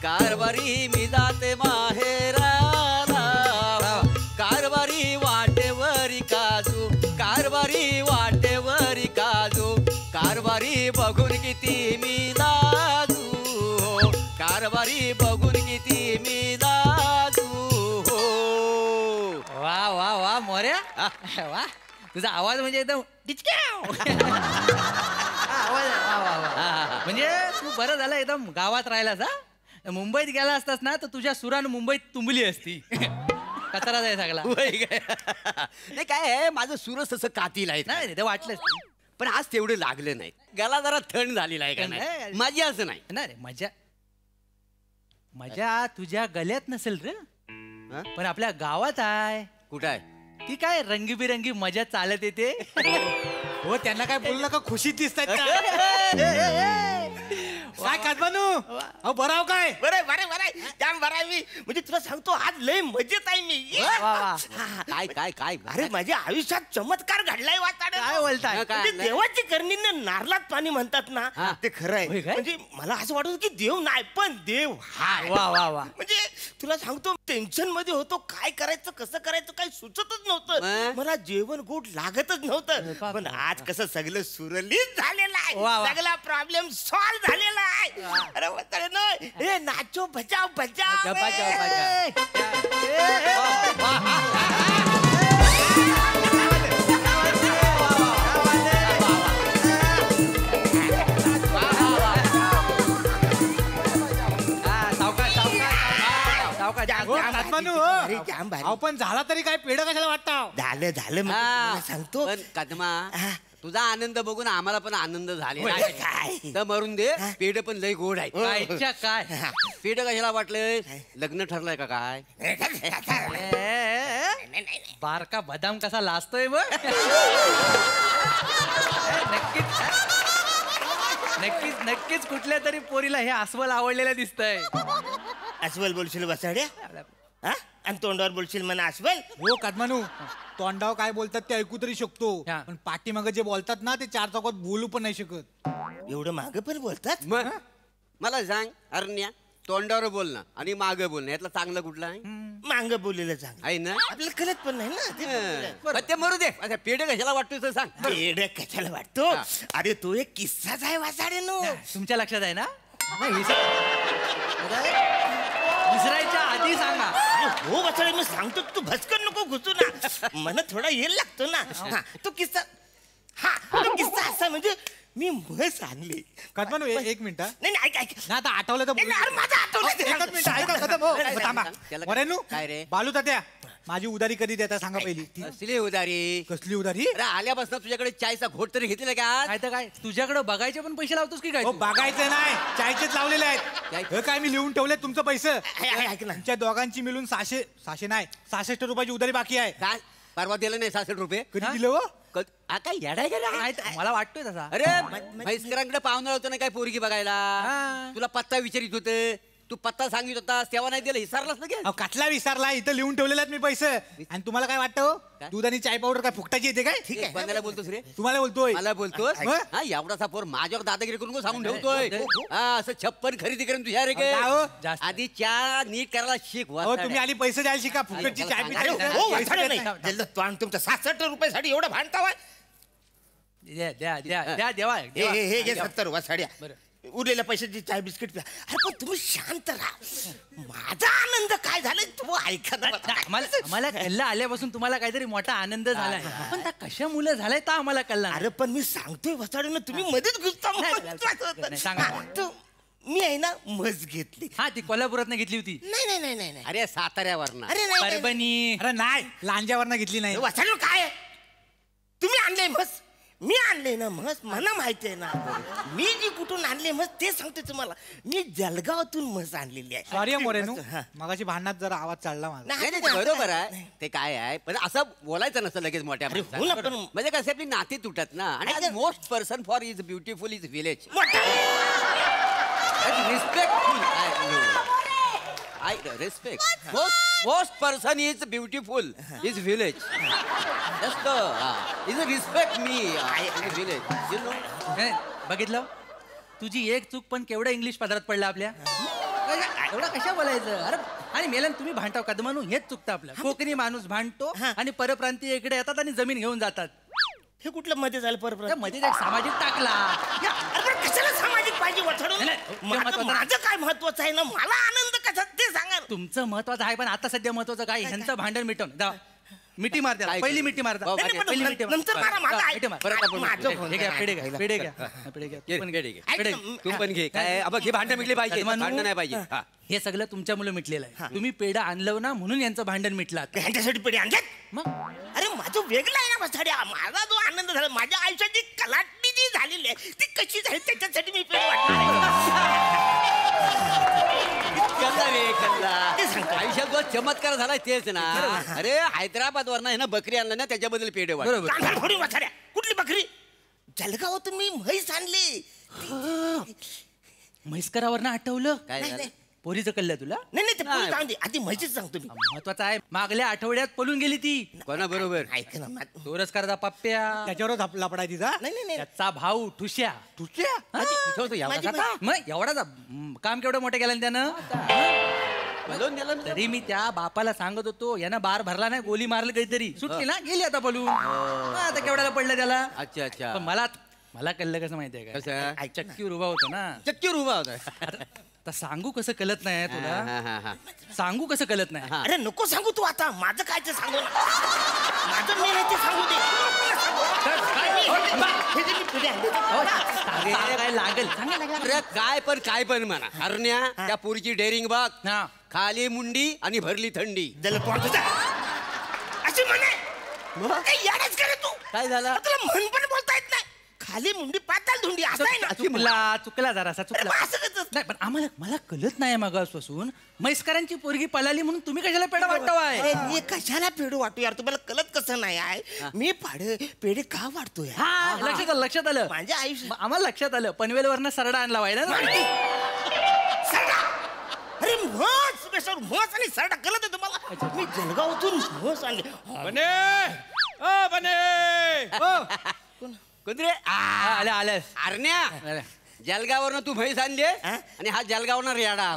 कारभारी मी जाते माहेराला, कारभारी वाटेवरी काजू, कारभारी वाटेवरी काजू, कारभारी बघून किती मी लाजू, कारभारी बघून किती मी लाजू. वा वा वा मोऱ्या वा, तुझा आवाज म्हणजे एकदम आवाज वा वा वा. म्हणजे तू बरं झालं एकदम गावात राहिलास हा. मुंबईत गेला असतास ना तर तुझ्या सुरानं मुंबईत तुंबली असती. कचरा आहे सगळा. नाही काय आहे, माझं सूरच तसं कातील आहे. नाही ते वाटलंच पण आज तेवढं लागलं नाही. गला जरा थंड झालेला आहे का नाही, माझी असं नाही. नाही मजा मजा तुझ्या गल्यात नसेल रे, पण आपल्या गावात आहे. कुठं आहे ती काय रंगीबिरंगी मजा चालत येते. हो त्यांना काय बोललं का खुशीत दिसतात काय कादमानू? अहो बराव काय? बरं बरं बरं जाम बरं मी. म्हणजे तुला सांगतो आज लय मजेत आहे मी. काय काय काय अरे माझ्या आयुष्यात चमत्कार घडलाय. काय बोलताय? म्हणजे देवाची करणी नारळात पाणी म्हणतात ना, ते खरं आहे. म्हणजे मला असं वाटत की देव नाही पण देव हाय. वा वा वा. म्हणजे तुला सांगतो टेन्शन मध्ये होतो, काय करायचं कसं करायचं काही सुचतच नव्हतं. मला जेवण गोड लागतच नव्हतं. पण आज कसं सगळं सुरळीत झालेलं आहे, सगळा प्रॉब्लेम सॉल्व्ह झालेला आहे. अरे हे नाचो बजाव बजाव पण झाला तरी काय पेढ कशाला वाटतं? झालं झालं सांगतो. पण कदमा तुझा आनंद बघून आम्हाला पण आनंद झालेला आहे. काय तर मरून दे, पेढ पण लय गोड आहे. काय पेढ कशाला वाटलंय? लग्न ठरलंय का काय? बारका बदाम कसा लाजतोय मग. नक्कीच नक्कीच नक्कीच कुठल्या तरी पोरीला हे अस्वल आवडलेलं दिसतंय. अस्वल बोलशील बसाड्या आणि तोंडावर बोलशील म्हणा अस्वल. हो कादमानू, तोंडावर काय बोलतात ते ऐकू तरी शकतो, पण पाठीमाग जे बोलतात ना ते चार चौकात बोलू पण नाही शकत. एवढं माग पण बोलतात? मला सांग अरण्या, तोंडावर बोलणं आणि माग बोलणं यातलं चांगलं कुठलं आहे? माग बोललेलं चांगलं आहे ना. आपल्याला कळत पण नाही ना ते. मरू दे. अच्छा पेढ कशाला वाटतोय सांग. पेढ कशाला वाटतो? अरे तो एक किस्साच आहे वासाड्यानो. तुमच्या लक्षात आहे ना? विसरायच्या आधी सांगा. हो वासाडे मी सांगतो, तू भस्कन नको घुसू ना. मला थोडा येल लागतो ना. तो किस्सा तो किस्सा असा म्हणजे मी म्हस आणली. कादमानू एक मिनिट. नाही ऐक ऐक ना आता आठवलं तर माझं आठवलं. काय रे बालू तात्या, माझी उधारी कधी देता सांगा पहिली. कसली उधारी? कसली उधारी? अरे आल्यापासून तुझ्याकडे चायचा घोट तरी घेतलेला का? काय तर काय तुझ्याकडे बघायचे पण पैसे लावतोस की काय? बघायचं नाही, चायचेच लावलेले आहेत. काय मी लिहून ठेवले तुमचं पैसे. ऐक ना, तुमच्या दोघांची मिळून 600 नाही 66 रुपयाची उधारी बाकी आहे. काय परवा दिलं नाही 66 रुपये? कधी दिलं हो? काय येडाय गेला? मला वाटतोय तसा. अरे म्हैसकरांकडे पाहुणा होतो ना काय पोरगी बघायला, तुला पत्ता विचारित होते, तू पत्ता सांगित होता तेव्हा नाही दिला, विसरलास ना? कटला विसरला, इथं लिहून ठेवलेला मी पैसे. आणि तुम्हाला काय वाटतं दूध आणि चाय पावडर काय फुकटाची येते काय? ठीक आहे, बंदाला बोलतोस रे? तुम्हाला बोलतोय. मला बोलतोय एवढासा पोर माझ्यावर दादागिरी करून सांगून ठेवतोय. असं 56 खरेदी करून तुझ्या रे काय? आधी चहा नीट करायला शिक. तुम्ही आधी पैसे द्यायला शिका, फुकटची चाय तुमच्या 66 रुपयासाठी एवढं भांडता? द्या द्या द्या द्या देवा. हे घे 70 वासाड्या, उरलेल्या पैशाची चाय बिस्किट प्या. अरे पण तुम्ही शांत राहा. माझा आनंद काय झालाय तू ऐका. आम्हाला कल्ला आल्यापासून तुम्हाला काहीतरी मोठा आनंद झालाय, पण त्या कशा मुलं झालाय तर आम्हाला कल्ला. अरे पण मी सांगतोय वासाड्यानं, तुम्ही मध्येच घुसता. मी आहे ना म्हस घेतली. हा ती कोल्हापुरात घेतली होती. नाही नाही नाही अरे साताऱ्यावर. अरे परभणी. अरे नाही लांजावर घेतली नाही. वासाड्यानं काय तुम्ही आणले म्हस? मी आणले ना म्हस, मला माहिती आहे ना. मी जी कुठून आणले म्हस ते सांगते तुम्हाला. मी जळगावातून म्हस आणलेली आहे. सॉरी मोरेनू, मगाशी भांडणात जरा आवाज चढला माझा. नाही बरोबर आहे ते काय आहे, पण असं बोलायचं नसतं लगेच मोठ्या. म्हणजे कसं आपली नाती तुटत ना. आणि most person for is beautiful is village. Respectful respect. Most person is beautiful. Is village. Just is respect me. In the village. You know. बघितलं तुझी एक चूक पण केवढं इंग्लिश पदरात पडलं आपल्या. एवढा कशा बोलायचं अरे आणि मेलन तुम्ही भांडताव कदमानू हेच चुकतं आपलं कोकणी माणूस भांडतो आणि परप्रांतीय इकडे येतात आणि जमीन घेऊन जातात हे कुठलं मध्ये झालं त्या मध्ये एक सामाजिक टाकला अरे पण कशाला सामाजिक पाहिजे वथडून नाही, माझं माझं काय महत्वाचं आहे ना मला आनंद कसा ते सांगा ना. तुमचं महत्वाचं आहे पण आता सध्या महत्वाचं काय ह्यांचं भांडण मिटवून जा मिठी मार द्या पहिली मिठी मार हो, नाही, पण पहिली मिठी मार. नंतर मारा, माझं ऐक. मिठी मार. परत आपण माझं मिटवू. फोन हे घ्या करा. पेढे घ्या पेढे घ्या पेढे घ्या तू पण घे. ऐक पेढे ना, घे. पेढे घे. तू पण घे काय अब हे भांडण मिटले पाहिजे कदमानू, भांडण नाही पाहिजे हा. हे सगळं तुमच्या मुलं मिटलेलं आहे तुम्ही पेढा आणलं ना म्हणून यांचं भांडण मिटलं आता. ह्यांच्यासाठी पिढी आणल्यात मग अरे माझं वेगळं आहे ना वसाड्या माझा जो आनंद झाला माझ्या आयुष्यात जी कलाटणी जी झालेली आहे ती कशी झाली त्याच्यासाठी मी पेढी कल्ला रे कल्ला ते सांगतो. आयुष्यात जो चमत्कार झालाय तेच ना अरे हैदराबाद वर ना बकरी आणलं ना त्याच्याबद्दल पेढे वाट बरोबर कांदा फोडून वसाड्या कुठली बकरी जलगावात मी म्हैस आणली म्हैसकरावर ना आठवलं काय नाही, झालं नाही. पोरीचं कळलं तुला नाही नाही ते नाही. पुढे जाऊन दे आधी म्हैशीच सांगतो मी महत्वाचं आहे मागल्या आठवड्यात पळून गेली ती कोणा बरोबर ऐक ना तोरसकारचा पप्प्या त्याच्यावरच आपला पडाय तिचा नाही नाही नाही त्याचा भाऊ ठुश्या तुझ्या माझी मग एवढाच काम केवढं मोठं केलं ना त्यानं बोलवून दिलं ना. तरी मी त्या बापाला सांगत होतो यानं बार भरला नाही गोली मारली काहीतरी सुटली ना गेली आता पळून आता केवढ्याला पडलं त्याला अच्छा अच्छा पण मला कळलं कसं माहितीये का कसं चक्कीवर उभा होतो ना चक्कीवर उभा होता आता सांगू कसं कळत नाही हा, तुला हा, हा. सांगू कसं कळत नाही हा. अरे नको सांगू तू आता माझं काय ते सांगू ना. माझं मी नाही ते सांगू दे हे जे मी पिढी आणली हो, ते- सांगायला लागेल सांगायला लागेल. अरे काय पण म्हणा हरण्या त्या पोरीची डेअरिंग बघ हा. खाली मुंडी आणि भरली थंडी जल तोंड तुझं. अशी म्हणे काही याडच करे तू काय झालं तुला म्हण पण बोलता येत नाही खाली मुंडी पाताल धुंडी असं आहे ना चुकला जरासा अरे चुकला मग असं कसं? नाही पण मला कळत नाही मागासपासून म्हैसकरांची पोरगी पळाली म्हणून तुम्ही कशाला पेढा वाटवाय अरे मी कशाला पेढू वाटू यार तुम्हाला कळत कसं नाही आहे मी पेढे का वाटतो यार हा लक्षात आलं माझ्या आयुष्य मग आम्हाला लक्षात आलं पनवेलवरनं सरडा आणला व्हायला ना सरडा अरे म्हस बेसर म्हस आणि सरडा कळत आहे तुम्हाला मी जळगावातून म्हस आणली बने ओ बने कोणती रे हा, आल्या हरण्या आल्या. जलगावरनं तू म्हैस आणली हा? आणि हा जलगावनं रेडा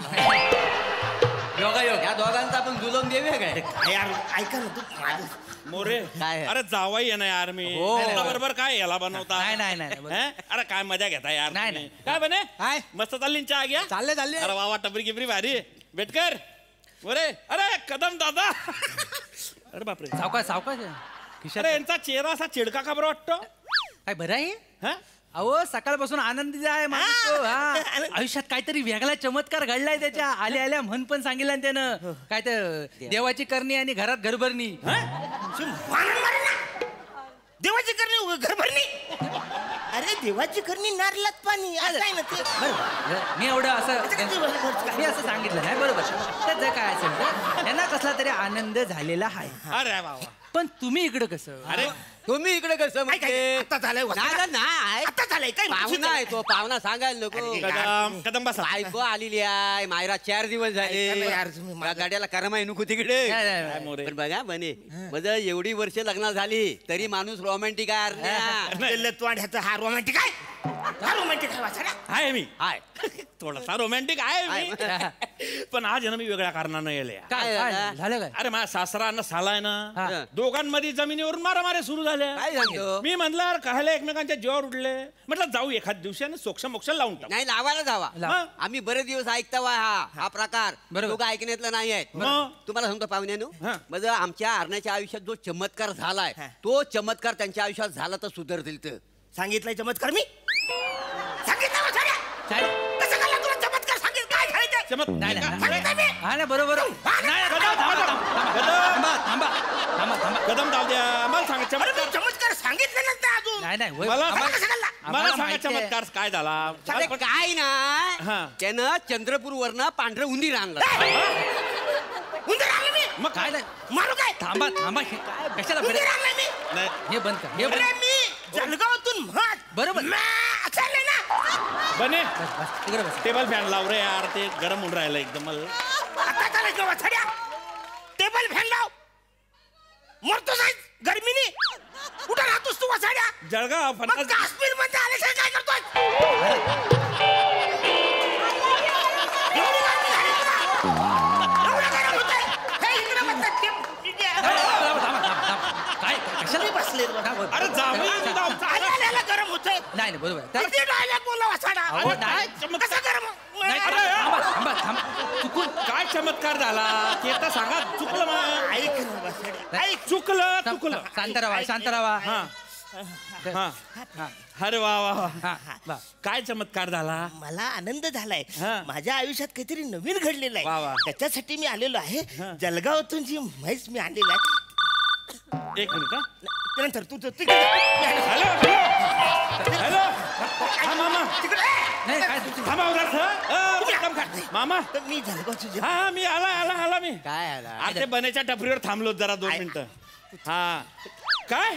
योगायोग. या दोघांचा आपण जुलवून देऊया काय काय यार ऐका ना तू माझं मोरे काय? अरे जावाई आहे ना यार मी हो. बरोबर काय याला बनवता नाही हैं? अरे काय मजा घेता यार नाही, तुम्ही. नाही. काय बने काय? मस्त चालली ना चहा घ्या चालले अरे वा टपरी गिपरी भारी बेटकर मोरे अरे कदम दादा अरे बापरे सावकाश अरे यांचा चेहरा असा चिडका का बरं वाटतो काय बरं आहे हं? अहो सकाळपासून आनंदी आहे माणूस तो, हा. आयुष्यात काहीतरी वेगळा चमत्कार घडलाय त्याच्या आल्या म्हण पण सांगितलं ना त्यानं काय तर देवाची करणी आणि घरात घरभरणी मारून मारे ना देवाची करणी घर भरणी अरे देवाची करणी नारलात पाणी असं आहे ना ते बरोबर मी एवढं असं मी असं सांगितलं नाही बरोबर त्याचं काय असेल तर यांना कसला तरी आनंद झालेला आहे अरे वा पण तुम्ही इकडं कसं अरे तुम्ही इकडे कसं काय म्हणजे आता झालंय नाही आता झालंय काय पाहुणा आहे तो पाहुणा सांगायला नको कदम कदम बसा बायको आलेली आहे मायरा 4 दिवस ऐका ना झाले यार तुम्ही या गाड्याला करमाई नको तिकडे नाही, नाही, काय नाही. मोरे पण बघा बने माझं एवढी वर्ष लग्न झाली तरी माणूस रोमॅन्टिक आहे हरण्या. वाढ्याचा हा रोमॅन्टिक आहे हा रोमॅन्टिक आहे वाचाडा आहे मी हाय थोडासा रोमॅन्टिक आहे मी पण आज आहे ना मी वेगळ्या कारणानं येले काय काय झालं काय अरे माझा सासरा अन्न सालाय हा. ना दोघांमध्ये जमिनीवरून मारामाऱ्या सुरू झाल्या काय सांगतो मी म्हणलं यार कायला एकमेकांच्या जीवावर उडले म्हटलं जाऊ एखाद दिवसाने सोक्ष मोक्ष लावून टाकू नाही लावायला जावा लाव. आम्ही बरेच दिवस ऐकता वा हा प्रकार बरोबर. लोक ऐकण्यातलं नाही आहेत मग? तुम्हाला सांगतो पाहुण्यानो हा. म्हणजे आमच्या हरण्याच्या आयुष्यात जो चमत्कार झालाय तो चमत्कार त्यांच्या आयुष्यात झाला तर सुधारतील तर सांगितलंय चमत्कार मी सांगितलं वाचाडा काय? कसं झालं तुला चमत्कार सांगितलं काय झालं ते चमत नाही नाही, सांगितलं मी नाही हा नाही बरोबर नाही, थांबा. कदम जाऊ द्या मला सांगा अरे मी चमत्कार चमत्कार सांगितलं नसतं अजून नाही नाही होय. मला आम्हाला- कसं घडला? मला आम्हाला सांगा माहिती आहे. चमत्कार काय झाला अरे काय हा. ना त्यानं चंद्रपूर वरनं पांढरं उंदीर आणलं उंदीर आणलं मी मग काय नाही मारू काय थांबा हे काय कशाला उंदीर बरं- आणलं मी नाही हे बंद कर हे बंद अरे मी जळगावातून म्हण बरोबर. चालले ना बने बस तिकडे बस टेबल फॅन लाव रे यार ते गरम होऊन राहिलं एकदम मला आता चालायचं वाचाड्या टेबल फॅन लाव मरतो साहेब गर्मीनी कुठं राहतोस तू वाचाड्या जळगाव मग फणस काश्मीर मध्ये आले काय करतोय एवढी गर्मी झाली तुला? बसले अरे जाऊ गरम होतंय नाही नाही बरोबर आहे. किती dialogue बोलला वासाडा? अहो, अरे नाही. काय? कसं गरम? नाही, अरे, थांबा, थांबा, थांबा. चुकून काय चमत्कार झाला ते आता सांगा. चुकलं मग ऐक ना वासाडा, ऐक. चुकलं थांब, चुकलं. थांब. शांत राहा शांत राहा हा हा हा, अरे वा वा वा. हा, वा. काय चमत्कार झाला. मला आनंद झालाय. हा. माझ्या आयुष्यात काहीतरी नवीन घडलेलं वा, वा. आहे. त्याच्यासाठी मी आलेलो आहे. जळगावातून जी म्हैस मी आणलेली आहे. एक मिनिट. त्यानंतर तू हॅलो हॅलो हा मामा नाही काय तुमची- थांबा मामा तर मी जळगावची जी- हा मी आला मी काय आला अरे ते बनेच्या टपरीवर थांबलो जरा 2 मिनिटं. हा काय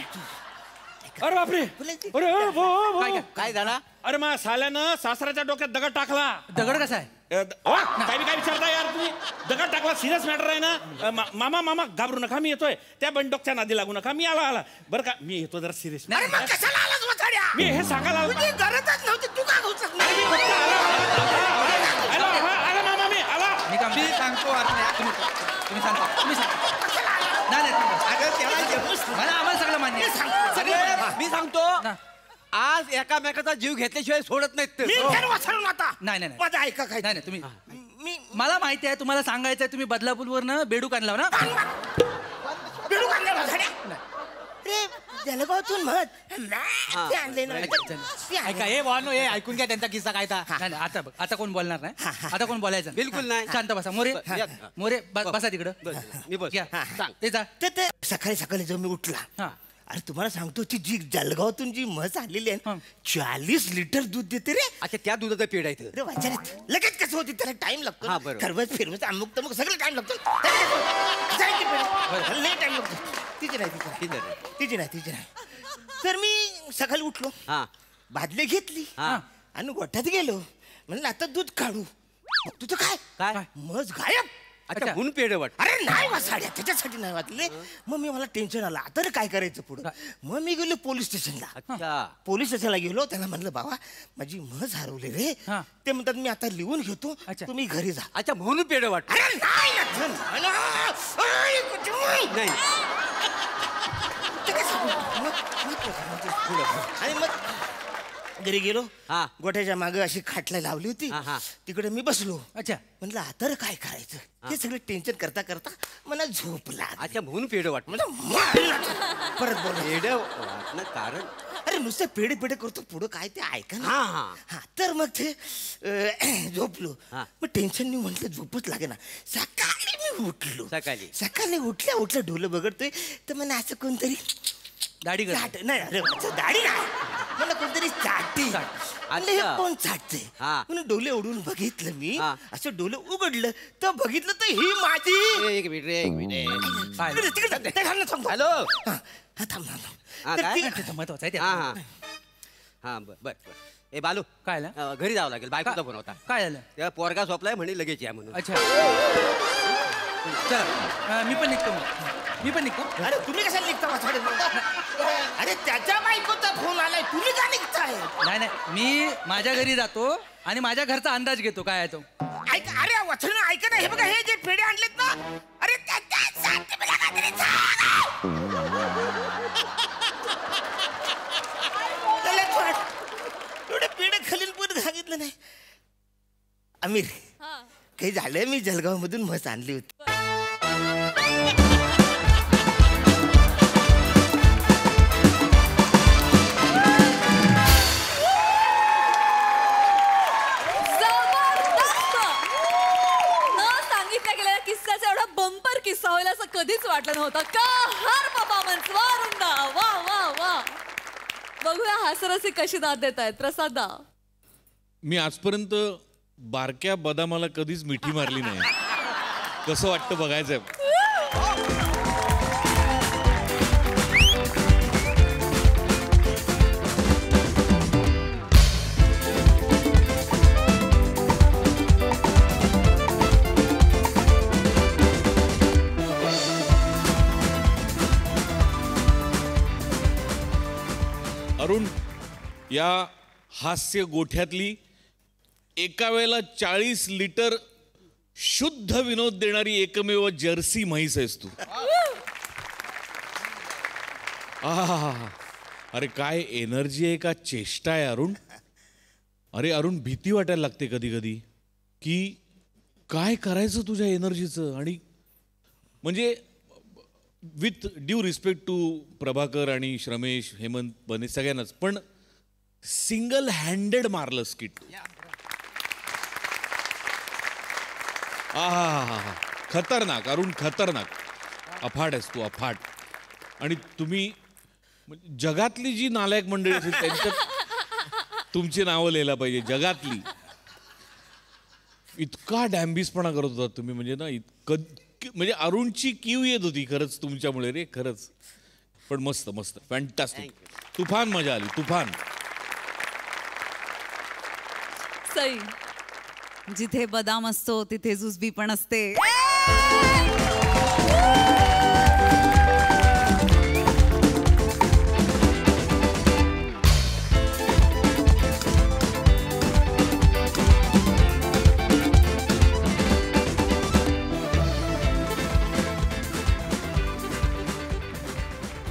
अरे बापरे अरे ओ, ओ, ओ, ओ. काय झाला अरे मा साल्यानं सासऱ्याच्या डोक्यात दगड टाकला. दगड कसा आहे काय विचारता यार तुम्ही. दगड टाकला सिरियस मॅटर आहे ना. मामा घाबरू नका मी येतोय. त्या बंडोकच्या नादी लागू नका. मी आला बरं का. मी येतो जरा सिरियस. अरे मग कशाला आलास वासाड्या? मी हे सांगायला आलो. तुझी गरजच नव्हती. तू का घुसत नाही? आला मामा मी आला. मी काम मी सांगतो तुम्ही सांगा तुम्ही सांगा नाही नाही मला आम्हाला सगळं मान्य आहे. अरे मी सांगतो ना. आज एकामेकाचा जीव घेतल्याशिवाय सोडत नाहीत ते. मी घर वासरून आता. नाही नाही नाही. माझं ऐका काय नाही नाही तुम्ही मी मला माहिती आहे तुम्हाला सांगायचं आहे तुम्ही बदलापूरवरनं बेडूक आणला ना बिडू काढल्या वासाड्या. अरे जळगावातून म्हण ते आणले ना. ते आणले. ऐका हे वानो हे ऐकून घ्या त्यांचा किस्सा काय था. नाही नाही, आता बघ आता कोण बोलणार नाही आता कोण बोलायचं बिलकुल नाही. शांत बसा मोरे या. मोरे बसा तिकडं मी बस घ्या. सांग ते जा तर ते सकाळी सकाळी जेव्हा मी उठला हा अरे तुम्हाला सांगतो ती जी जळगावातून जी म्हस आणलेली आहे ना, हं. 40 लिटर दूध देते रे. अच्छा त्या दुधाचं पेड आहे इथं. अरे वाचारे लगेच कसं होती त्याला टाइम लागतो. हा, बरोबर. खरवत फिरवत अमुक तमुक सगळं टाइम लागतो. लय टाइम लागतो. तिची नाही. तर मी सकाळी उठलो हा बादली घेतली हा. आणि गोठ्यात गेलो म्हणलं आता दूध काढू. मग तुझं काय काय म्हस गायब. अच्छा अच्छा. म्हणून पेड वाट अरे नाही वासाड्या त्याच्यासाठी नाही वाचले. मग मला टेन्शन आलं आता रे काय करायचं पुढं. मग मी गेलो पोलीस स्टेशनला. अच्छा पोलीस स्टेशनला गेलो त्याला म्हणलं बाबा माझी म्हस हरवली रे. हा. ते म्हणतात मी आता लिहून घेतो अच्छा. तुम्ही घरी जा. अच्छा म्हणून पेड वाट अरे नाही ना, नाही ना. अरे, कुठं? नाही ते काय सांगू? आणि मग घरी गेलो. हा. गोठ्याच्या मागे अशी खाटला लावली होती. हा, हा. तिकडे मी बसलो. अच्छा म्हणलं आता रे काय करायचं. हे सगळं टेन्शन करता करता मला झोप लागली. अच्छा म्हणून पेड वाट मला मारलं. परत बोल. पेड वाटणं कारण अरे नुसतं पेढे पेढे करतो पुढं काय ते ऐका ना. हा, हा. हा तर मग ते झोपलो. हा. मग टेन्शन नाही म्हटलं झोपच लागे ना. सकाळी मी उठलो. सकाळी उठल्या डोलं बघतोय तर मला असं कोणतरी दाढी कर चाट नाही अरे माझं दाढी नाही मला कोणतरी चाटते. म्हणलं हे अच्छा. कोण चाटते. हा. म्हणून डोले उडून बघितलं मी. हा. असं डोलं उघडलं तर बघितलं तर ही माझी. एक मिनिट काय? तिकडे ते घाल ना, थांब. हॅलो हा, हा, थांब थांब, थांब. हा, तर काय? ती- ते महत्वाचं आहे ते. हा हा हा बर ए बालू काय झालं? घरी जावं लागेल बायकोचा फोन होता काय झालं तेव्हा पोरगा झोपलाय म्हणे लगेच या म्हणून अच्छा चला मी पण निघतो अरे तुम्ही कशाला निघता वाचाडे. अरे त्याच्या बायकोचा फोन आलाय तुम्ही का निघताय. नाही नाही मी माझ्या घरी जातो आणि माझ्या घरचा अंदाज घेतो काय आहे तो. ऐका अरे वाचन ऐका ना हे बघा हे जे पेढे आणलेत ना अरे त्याच्यासाठी मला काहीतरी सांगा. त्याला वाट. एवढे पेढे खालील पण सांगितलं नाही. आमिर काही झालंय मी जळगाव मधून म्हस आणली होती. किस्साचा एवढा बंपर किस्सा होईल असं कधीच वाटलं नव्हतं. का हर परफॉर्मन्स वारुंडा वा वा वा. बघूया हास्यरसी कशी दाद देत आहेत. प्रसाद दा. मी आजपर्यंत बारक्या बदामाला कधीच मिठी मारली नाही. कसं वाटतं बघायचंय. अरुण या हास्य गोठ्यातली एका वेळेला 40 लिटर शुद्ध विनोद देणारी एकमेव जर्सी म्हैस आहेस तू. आहा. अरे काय एनर्जी आहे का चेष्टा आहे अरुण. अरे अरुण भीती वाटायला लागते कधी कधी की काय करायचं तुझ्या एनर्जीचं. आणि म्हणजे with due respect to Prabhakar आणि श्रमेश हेमंत बने सगळ्यांनाच, पण सिंगल हँडेड मारलं स्किट. आहा, खतरनाक अरुण, खतरनाक. अफाट आहेस तू, अफाट. आणि तुम्ही जगातली जी नालायक मंडळी असेल त्यांच्यात तुमची नावं लिहायला पाहिजे. जगातली इतका डॅम्बिसपणा करत होता तुम्ही, म्हणजे ना इतकं, म्हणजे अरुणची कीव येत होती खरंच तुमच्यामुळे रे, खरंच. पण मस्त मस्त, फॅन्टास्टिक. तुफान मजा आली, तुफान. सई, जिथे बदाम असतो तिथे जुजबी पण असते.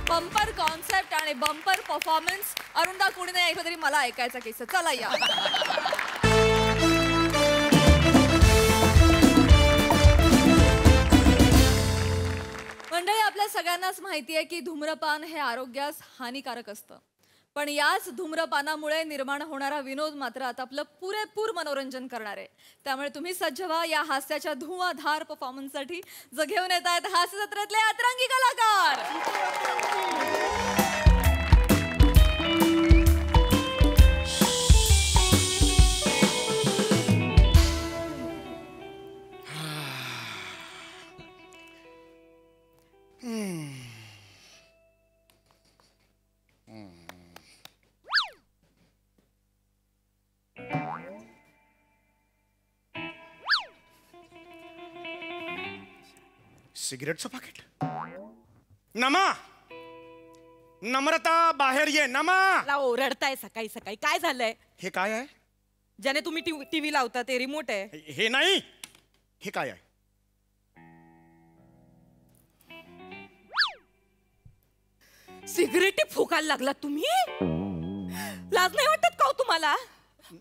बंपर कॉन्सेप्ट आणि बंपर परफॉर्मन्स. अरुणदा कोणी नाही ऐकलं तरी मला ऐकायचा केस. चला या. मंडळी, आपल्या सगळ्यांनाच माहिती आहे की धूम्रपान हे आरोग्यास हानिकारक असतं. पण याच धूम्रपानामुळे निर्माण होणारा विनोद मात्र आता आपलं पुरेपूर मनोरंजन करणार आहे. त्यामुळे तुम्ही सज्ज व्हा या हास्याच्या धुवाधार परफॉर्मन्ससाठी, जो घेऊन येत आहेत हास्य जत्रेतले अतरंगी कलाकार. सिगरेटचं पाकिट. नमा, नम्रता बाहेर ये. नमा, ओरडताय सकाळी सकाळी, काय झालंय? हे काय आहे? ज्याने तुम्ही टीव्ही लावता ते रिमोट आहे. हे नाही, हे काय आहे? सिगरेटी फुकायला लागला तुम्ही? लाज नाही वाटत का हो तुम्हाला?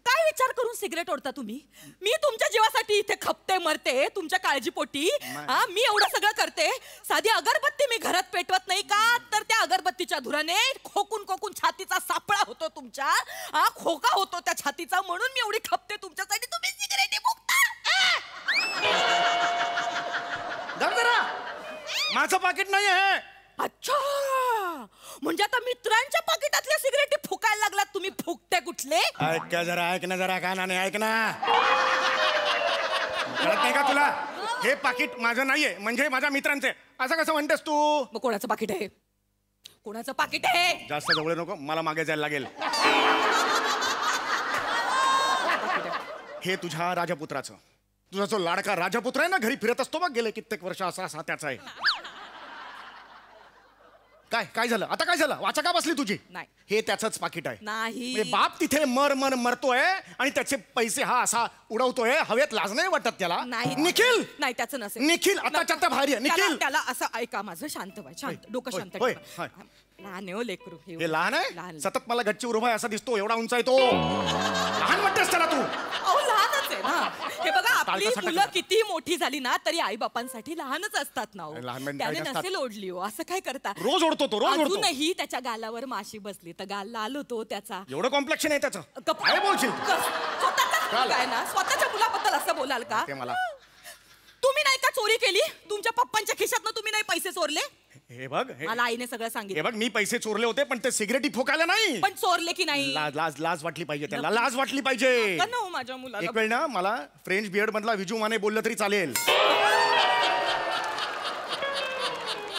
काय विचार करून सिगरेट ओढता तुम्ही? मी तुमच्या जीवासाठी इथे खपते मरते तुमच्या काळजीपोटी. मी एवढं सगळं करते, साधी अगरबत्ती मी घरात पेटवत नाही का? तर त्या अगरबत्तीच्या धुराने खोकून खोकून छातीचा सापळा होतो तुमच्या. खोका होतो त्या छातीचा, म्हणून मी एवढी खपते तुमच्यासाठी. तुम्ही सिगरेटी फुकता. जरा माझं पाकिट नाही आहे. अच्छा, म्हणजे आता मित्रांच्या पाकिटातल्या सिगरेटी फुकायला लागलात तुम्ही. फुकते कुठले? ऐक जरा, ऐक ना जरा, कानाने ऐक ना. कळत नाही का तुला? हे पाकिट माझं नाहीये, म्हणजे माझ्या मित्रांचे. असं कसं म्हणतेस तू? मग कोणाचं पाकिट आहे? कोणाचं पाकिट आहे? जास्त जवळ नको, मला मागे जायला लागेल. हे तुझ्या राजपुत्राचं. तुझा जो लाडका राजपुत्र आहे ना, घरी फिरत असतो बघ गेले कित्येक वर्ष, असा त्याचा आहे. काय काय झालं आता? काय झालं? वाचा का बसली तुझी? नाही, हे त्याचंच पाकिट आहे. नाही, बाप तिथे मरतोय आणि त्याचे पैसे हा असा उडवतोय हवेत. लाज नाही वाटत त्याला? नाही निखिल, नाही, त्याचं नसेल. निखिल आताच्या आता भारी आहे. निखिल, त्याला असं ऐका माझं, शांत व्हा, शांत, डोकं शांत होय, ठेवा. होय. लहान आहे हो लेकरू. हे लहान आहे? सतत मला गच्चीवर उभा आहे असा दिसतो. एवढा उंच आहे तो. लहान म्हणतेस त्याला तू? अहो लहानच आहे ना. हे बघा, आपली ताळका मुलं सटक. किती मोठी झाली ना तरी आई बापांसाठी लहानच असतात ना हो. लहान म्हणजे त्याने काय असतात? नसेल ओढली हो. असं काय करता? रोज ओढतो तो, रोज ओढतो. अजूनही त्याच्या गालावर माशी बसली तर गाल लाल होतो त्याचा. एवढं कॉम्प्लेक्शन आहे त्याचं? काय बोलशील? स्वतःचाच मुलगा आहे ना, स्वतःच्या मुलाबद्दल असं बोलाल का? ते मला तुम्ही नाही का चोरी केली? तुमच्या पप्पांच्या खिशातनं तुम्ही नाही पैसे चोरले? हे बघ, मला आईने सगळं हे सांगितलं. बघ, मी पैसे चोरले होते पण ते सिगरेटी फुकायला नाही. पण चोरले की नाही? लाज वाटली पाहिजे त्याला, लाज वाटली पाहिजे. नका ना हो माझ्या मुलाला. एक वेळ ना मला फ्रेंच बियर्ड मधला विजू माने बोललं तरी चालेल,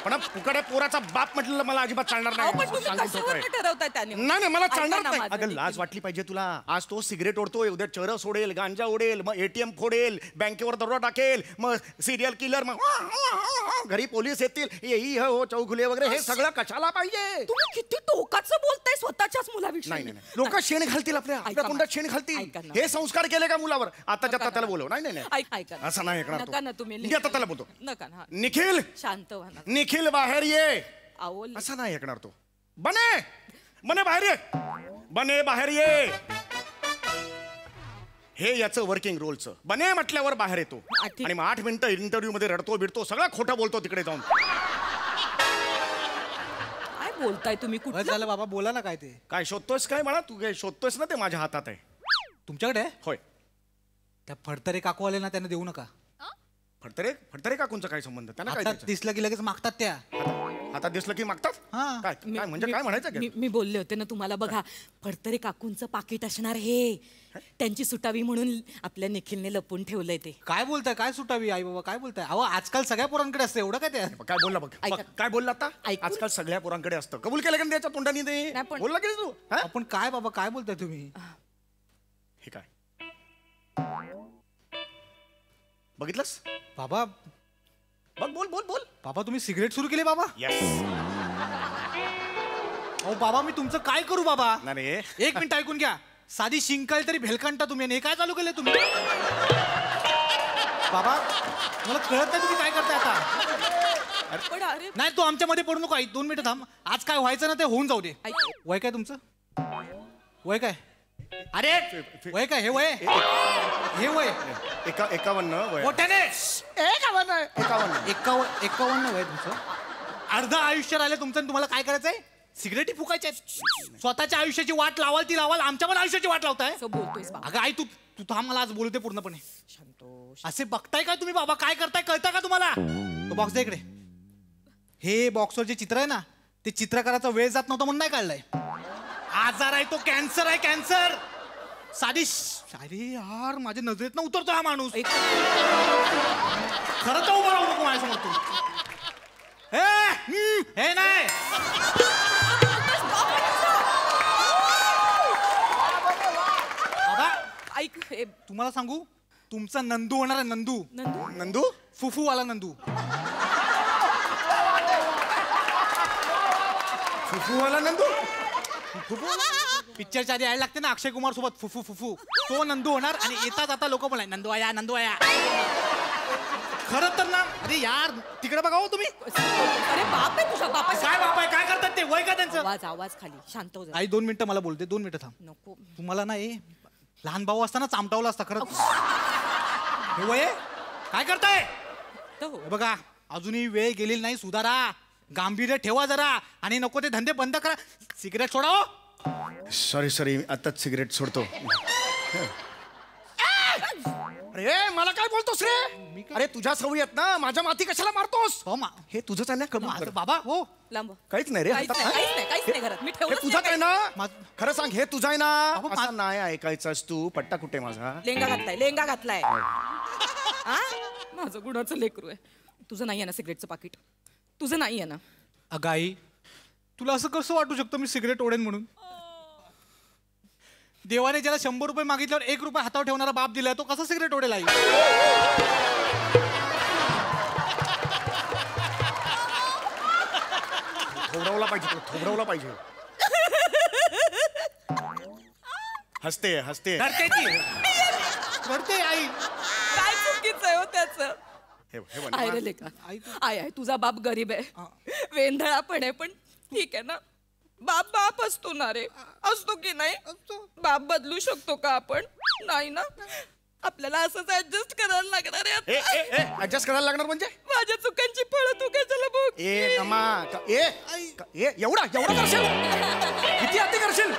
पण फुकड्या पोराचा बाप म्हटलेलं मला अजिबात चालणार अहो, पण नाही. तुम्ही सांगून कशावरनं ठेवतोय. ठरवताय त्याने? नाही मला ऐका चालणार ना नाही. माझं अगं देखील. लाज वाटली पाहिजे तुला. आज तो सिगरेट ओढतोय, उद्या चर सोडेल, गांजा ओढेल, मग एटीएम फोडेल, बँकेवर दरोडा टाकेल, मग सिरियल किलर, मग घरी पोलीस येतील, येई हो चौघुले वगैरे. हे सगळं कशाला पाहिजे? तुम्ही किती टोकाचं बोलताय स्वतःच्याच मुलाविषयी. नाही लोक शेण घालतील, आपल्या तोंडात शेण घालतील. ऐका ना. हे संस्कार केले का मुलावर? आताच्या आता त्याला बोलव. नाही ऐका ना. असं नाही ऐकणार नका ना तुम्ही. मी आता त्याला बोलतो. नका ना. निखिल, शांत व्हा ना. निखिल बाहेर ये. अहो असं नाही ऐकणार तो. बने बने बाहेर ये, बने बाहेर ये. हे याचं वर्किंग रोलचं. बने म्हटल्यावर बाहेर येतो आणि मग 8 मिनिटं इंटरव्ह्यू मध्ये रडतो बिडतो, सगळं खोटं बोलतो तिकडे जाऊन. काय बोलताय तुम्ही? बस कुठलं झालं बाबा, बोला ना काय ते. काय शोधतोयस काय मला? तू काय शोधतोयस ना, ते माझ्या हातात आहे. तुमच्याकडे आहे? होय. त्या फडतरे काकू आले ना, त्यांना देऊ नका. फडतरे फडतरे काकूंचा काय संबंध? त्यांना काय आता द्यायचं? दिसलं की लगेच मागतात त्या. हातात दिसलं की मागतात. हा. काय काय म्हणजे काय म्हणायचं की? मी बोलले होते ना तुम्हाला, बघा फडतरे काकूंचं पाकिट असणार हे. त्यांची सुटावी म्हणून आपल्या निखिलने लपून ठेवलंय ते. काय बोलताय? काय सुटावी आई बाबा, काय बोलताय? अहो आजकाल सगळ्या पोरांकडे असतं, एवढं काय ते? काय बोलला बघ ऐका. बघ, काय बोलला आता? ऐकून. आजकाल सगळ्या पोरांकडे असतं. कबूल केलं का नाही त्याच्या तोंडाने ते? नाही पण- बोलला की नाही तू? हा? आपण काय बाबा, काय बोलताय तुम्ही? हे काय बघितलंस? बाबा बघ, बोल बोल बोल. बाबा तुम्ही सिगरेट सुरू केली बाबा? येस. अहो बाबा मी तुमचं काय करू बाबा? नाही 1 मिनिट ऐकून घ्या. साधी शिंकाल तरी भेलकांटा तुम्ही, आणि हे काय चालू केलं तुम्ही? बाबा मला कळत नाही तुम्ही काय करताय आता. पण अरे नाही तू आमच्यामध्ये पडू नको. 2 मिनिटं थांब. आज काय व्हायचं ना ते होऊन जाऊ दे. ऐक. वय काय तुमचं? वय काय? अरे वय काय? हे वय, हे वय 51 वय. मोठ्याने 51 51 वय तुमचं. अर्ध आयुष्य राहिलं तुमचं आणि तुम्हाला काय करायचंय? सिगरेटी फुकायच्या. स्वतःच्या आयुष्याची वाट लावाल ती लावाल, आमच्या पण आयुष्याची वाट लावताय. असं बोलतोयस बाबा. अगं आई तू तू थांब, मला आज बोलू दे पूर्णपणे. संतोष. असे बघताय का तुम्ही बाबा? काय करताय कळतं का तुम्हाला? तो बॉक्स दे इकडे. हे बॉक्सवर जे चित्र आहे ना, ते चित्रकाराचा वेळ जात नव्हता म्हणून नाही काढलाय. आजार आहे तो, कॅन्सर आहे, कॅन्सर. साधी अरे यार माझ्या नजरेत उतरतो हा माणूस. खरं तर उभं राहू नको माझ्यासमोर तू. हे नाही बाबा, ऐक हे तुम्हाला सांगू, तुमचा नंदू होणार आहे. नंदू नंदू. नंदू फुफूवाला नंदू. फुफूवाला नंदू. पिक्चरच्या आधी यायला लागते ना अक्षय कुमार सोबत, फुफू फुफू. तो नंदू होणार आणि येता जाता लोक बोलाय नंदू आया, नंदू आया. खरं तर ना, अरे यार तिकडे बघा हो तुम्ही. अरे बाप आहे तुझा बाप आहे. काय बाप आहे? काय करतात ते? वय का त्यांचं? आवाज खाली शांत हो जरा. आई 2 मिनिटं मला बोलते. 2 मिनिटं थांब. नको. तुम्हाला ना लहान भाऊ असताना चामटावला असता खरं. हे वय आहे? काय करताय? हो. हे बघा अजूनही वेळ गेलेली नाही. सुधारा, गांभीर्य ठेवा जरा, आणि नको ते धंदे बंद करा. सिगरेट सोडा हो. सॉरी आताच सिगरेट सोडतो. अरे मला काय बोलतोस रे? अरे तुझ्या सवयी आहेत ना, माझ्या माती कशाला मारतोस? हो हे तुझंच आहे ना? कबूल कर. बाबा हो. लांब. काहीच नाही रे काहीच हातात, नाही, हा? काहीच नाही घरात. मी हे ठेवलं तुझंच आहे ना? मा- खरं सांग, हे तुझं आहे ना? बाबा, असं नाही ऐकायचंस तू. पट्टा कुठे माझा? लेंगा घातलाय. आ? माझं गुणाचं लेकरू आहे. तुझं नाही आहे ना सिगरेटचं पाकिट? तुझं नाही आहे ना? अगं आई तुला असं कसं वाटू शकतं मी सिगरेट ओढेन म्हणून? देवाने ज्याला 100 रुपये मागितल्यावर 1 रुपये हातावर ठेवणारा बाप दिलाय, तो कसा सिगरेट ओढेल आई? थोडवला पाहिजे, तो थोडवला पाहिजे. हसते रडते ती. रडते आई. काय चुकीचं आहे हो त्याचं? हे बघ, आहे रे लेका. आई आहे तुझा बाप गरीब आहे, वेंधळा पण आहे, पण ठीक आहे ना. बाप असतो ना रे. असतो की नाही? बाप बदलू शकतो का आपण? नाही ना. आपल्याला असंच ऍडजस्ट करायला लागणार आहे आता. ऍडजस्ट करायला लागणार म्हणजे? माझ्या चुकांची फळं तू कशाला बघ. एवढा करशील? किती अति करशील?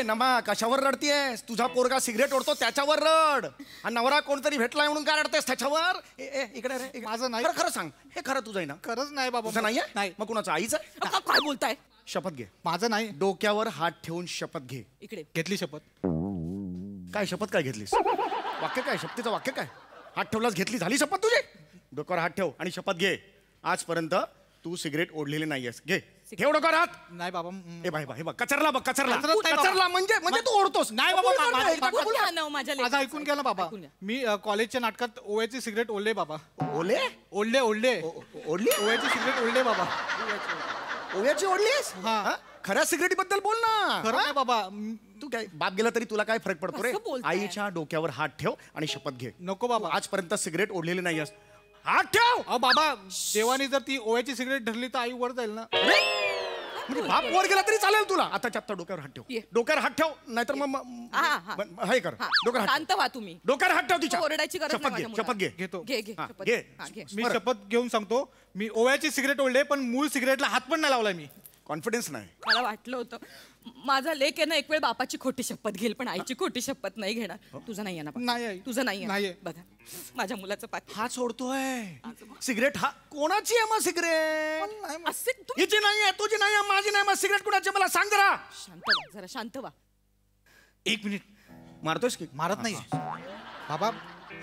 नमा कशावर रडतीयस? तुझा पोरगा सिगरेट ओढतो त्याच्यावर रड. आणि नवरा कोणतरी भेटलाय म्हणून काय रडतेस त्याच्यावर? इकडे रे. माझं नाही. खरं सांग, हे खरं तुझं आहे ना? खरंच नाही बाबा. तुझं नाहीये? नाही. मग कुणाचं? आईचं आहे? काय बोलताय? शपथ घे. माझं नाही. डोक्यावर हात ठेवून शपथ घे. इकडे घेतली शपथ. काय शपथ काय घेतलीस? वाक्य काय? शपथेचं वाक्य काय? हात ठेवलास, घेतली, झाली शपथ तुझी? डोक्यावर हात ठेव आणि शपथ घे. आजपर्यंत तू सिगरेट ओढलेली नाहीयेस. घे, ठेव डोक्यावर हात. नाही बाबा. हे बघ कचरला बघ, कचरला. कचरत नाही बाबा. कचरला म्हणजे तू ओढतोस. नाही बाबा. बघू द्या ना माझ्या माझं ऐकून घ्या ना बाबा. ऐकून घ्या. मी कॉलेजच्या नाटकात ओव्याची सिगरेट ओढले बाबा. ओले ओढले ओढली? ओव्याची सिगरेट ओढले बाबा. ओव्याची ओढलीस? हा. खऱ्या सिगरेटी बद्दल बोल ना. खरं नाही बाबा. तू काय बाप गेला तरी तुला काय फरक पडतो रे? कसं बोलताय? आईच्या डोक्यावर हात ठेव आणि शपथ घे. नको बाबा. आजपर्यंत सिगरेट ओढलेली नाहीयेस. हात ठेव. अहो बाबा देवाने जर ती ओव्याची सिगरेट धरली तर आई वर जाईल ना. म्हणजे बाप वर गेला तरी चालेल तुला. आताच्या आत्ता डोक्यावर हात ठेव. ये. डोक्यावर हात ठेव, नाहीतर मग हे कर. डोक्यावर हात शांत व्हा तुम्ही. डोक्यावर हात ठेव तिच्या. ओरडायची गरज शपथ नाही घे, माझ्या शपथ घे. घेतो. घे घे हा, शपथ. घे. हा, घे. मी शपथ घेऊन सांगतो, मी ओव्याची सिगरेट ओढले पण मूळ सिगरेटला हात पण नाही लावलाय मी. कॉन्फिडन्स नाही. मला वाटलं होतं माझा लेक आहे ना एक वेळ बापाची खोटी शपथ घेईल पण आईची खोटी शपथ नाही घेणार. तुझं नाही आहे ना बाबा? नाही आई. तुझं नाही नाहीये. आहे बघा माझ्या मुलाचं पाठ हा सोडतोय सिगरेट. हा कोणाची आहे मग सिगरेट? असे तू हिची नाही आहे, तुझी नाही आहे, माझी नाही. मग सिगरेट कुणाची मला सांग जरा. शांत व्हा जरा शांत व्हा. 1 मिनिट. मारतोयस की? मारत नाहीये बाबा.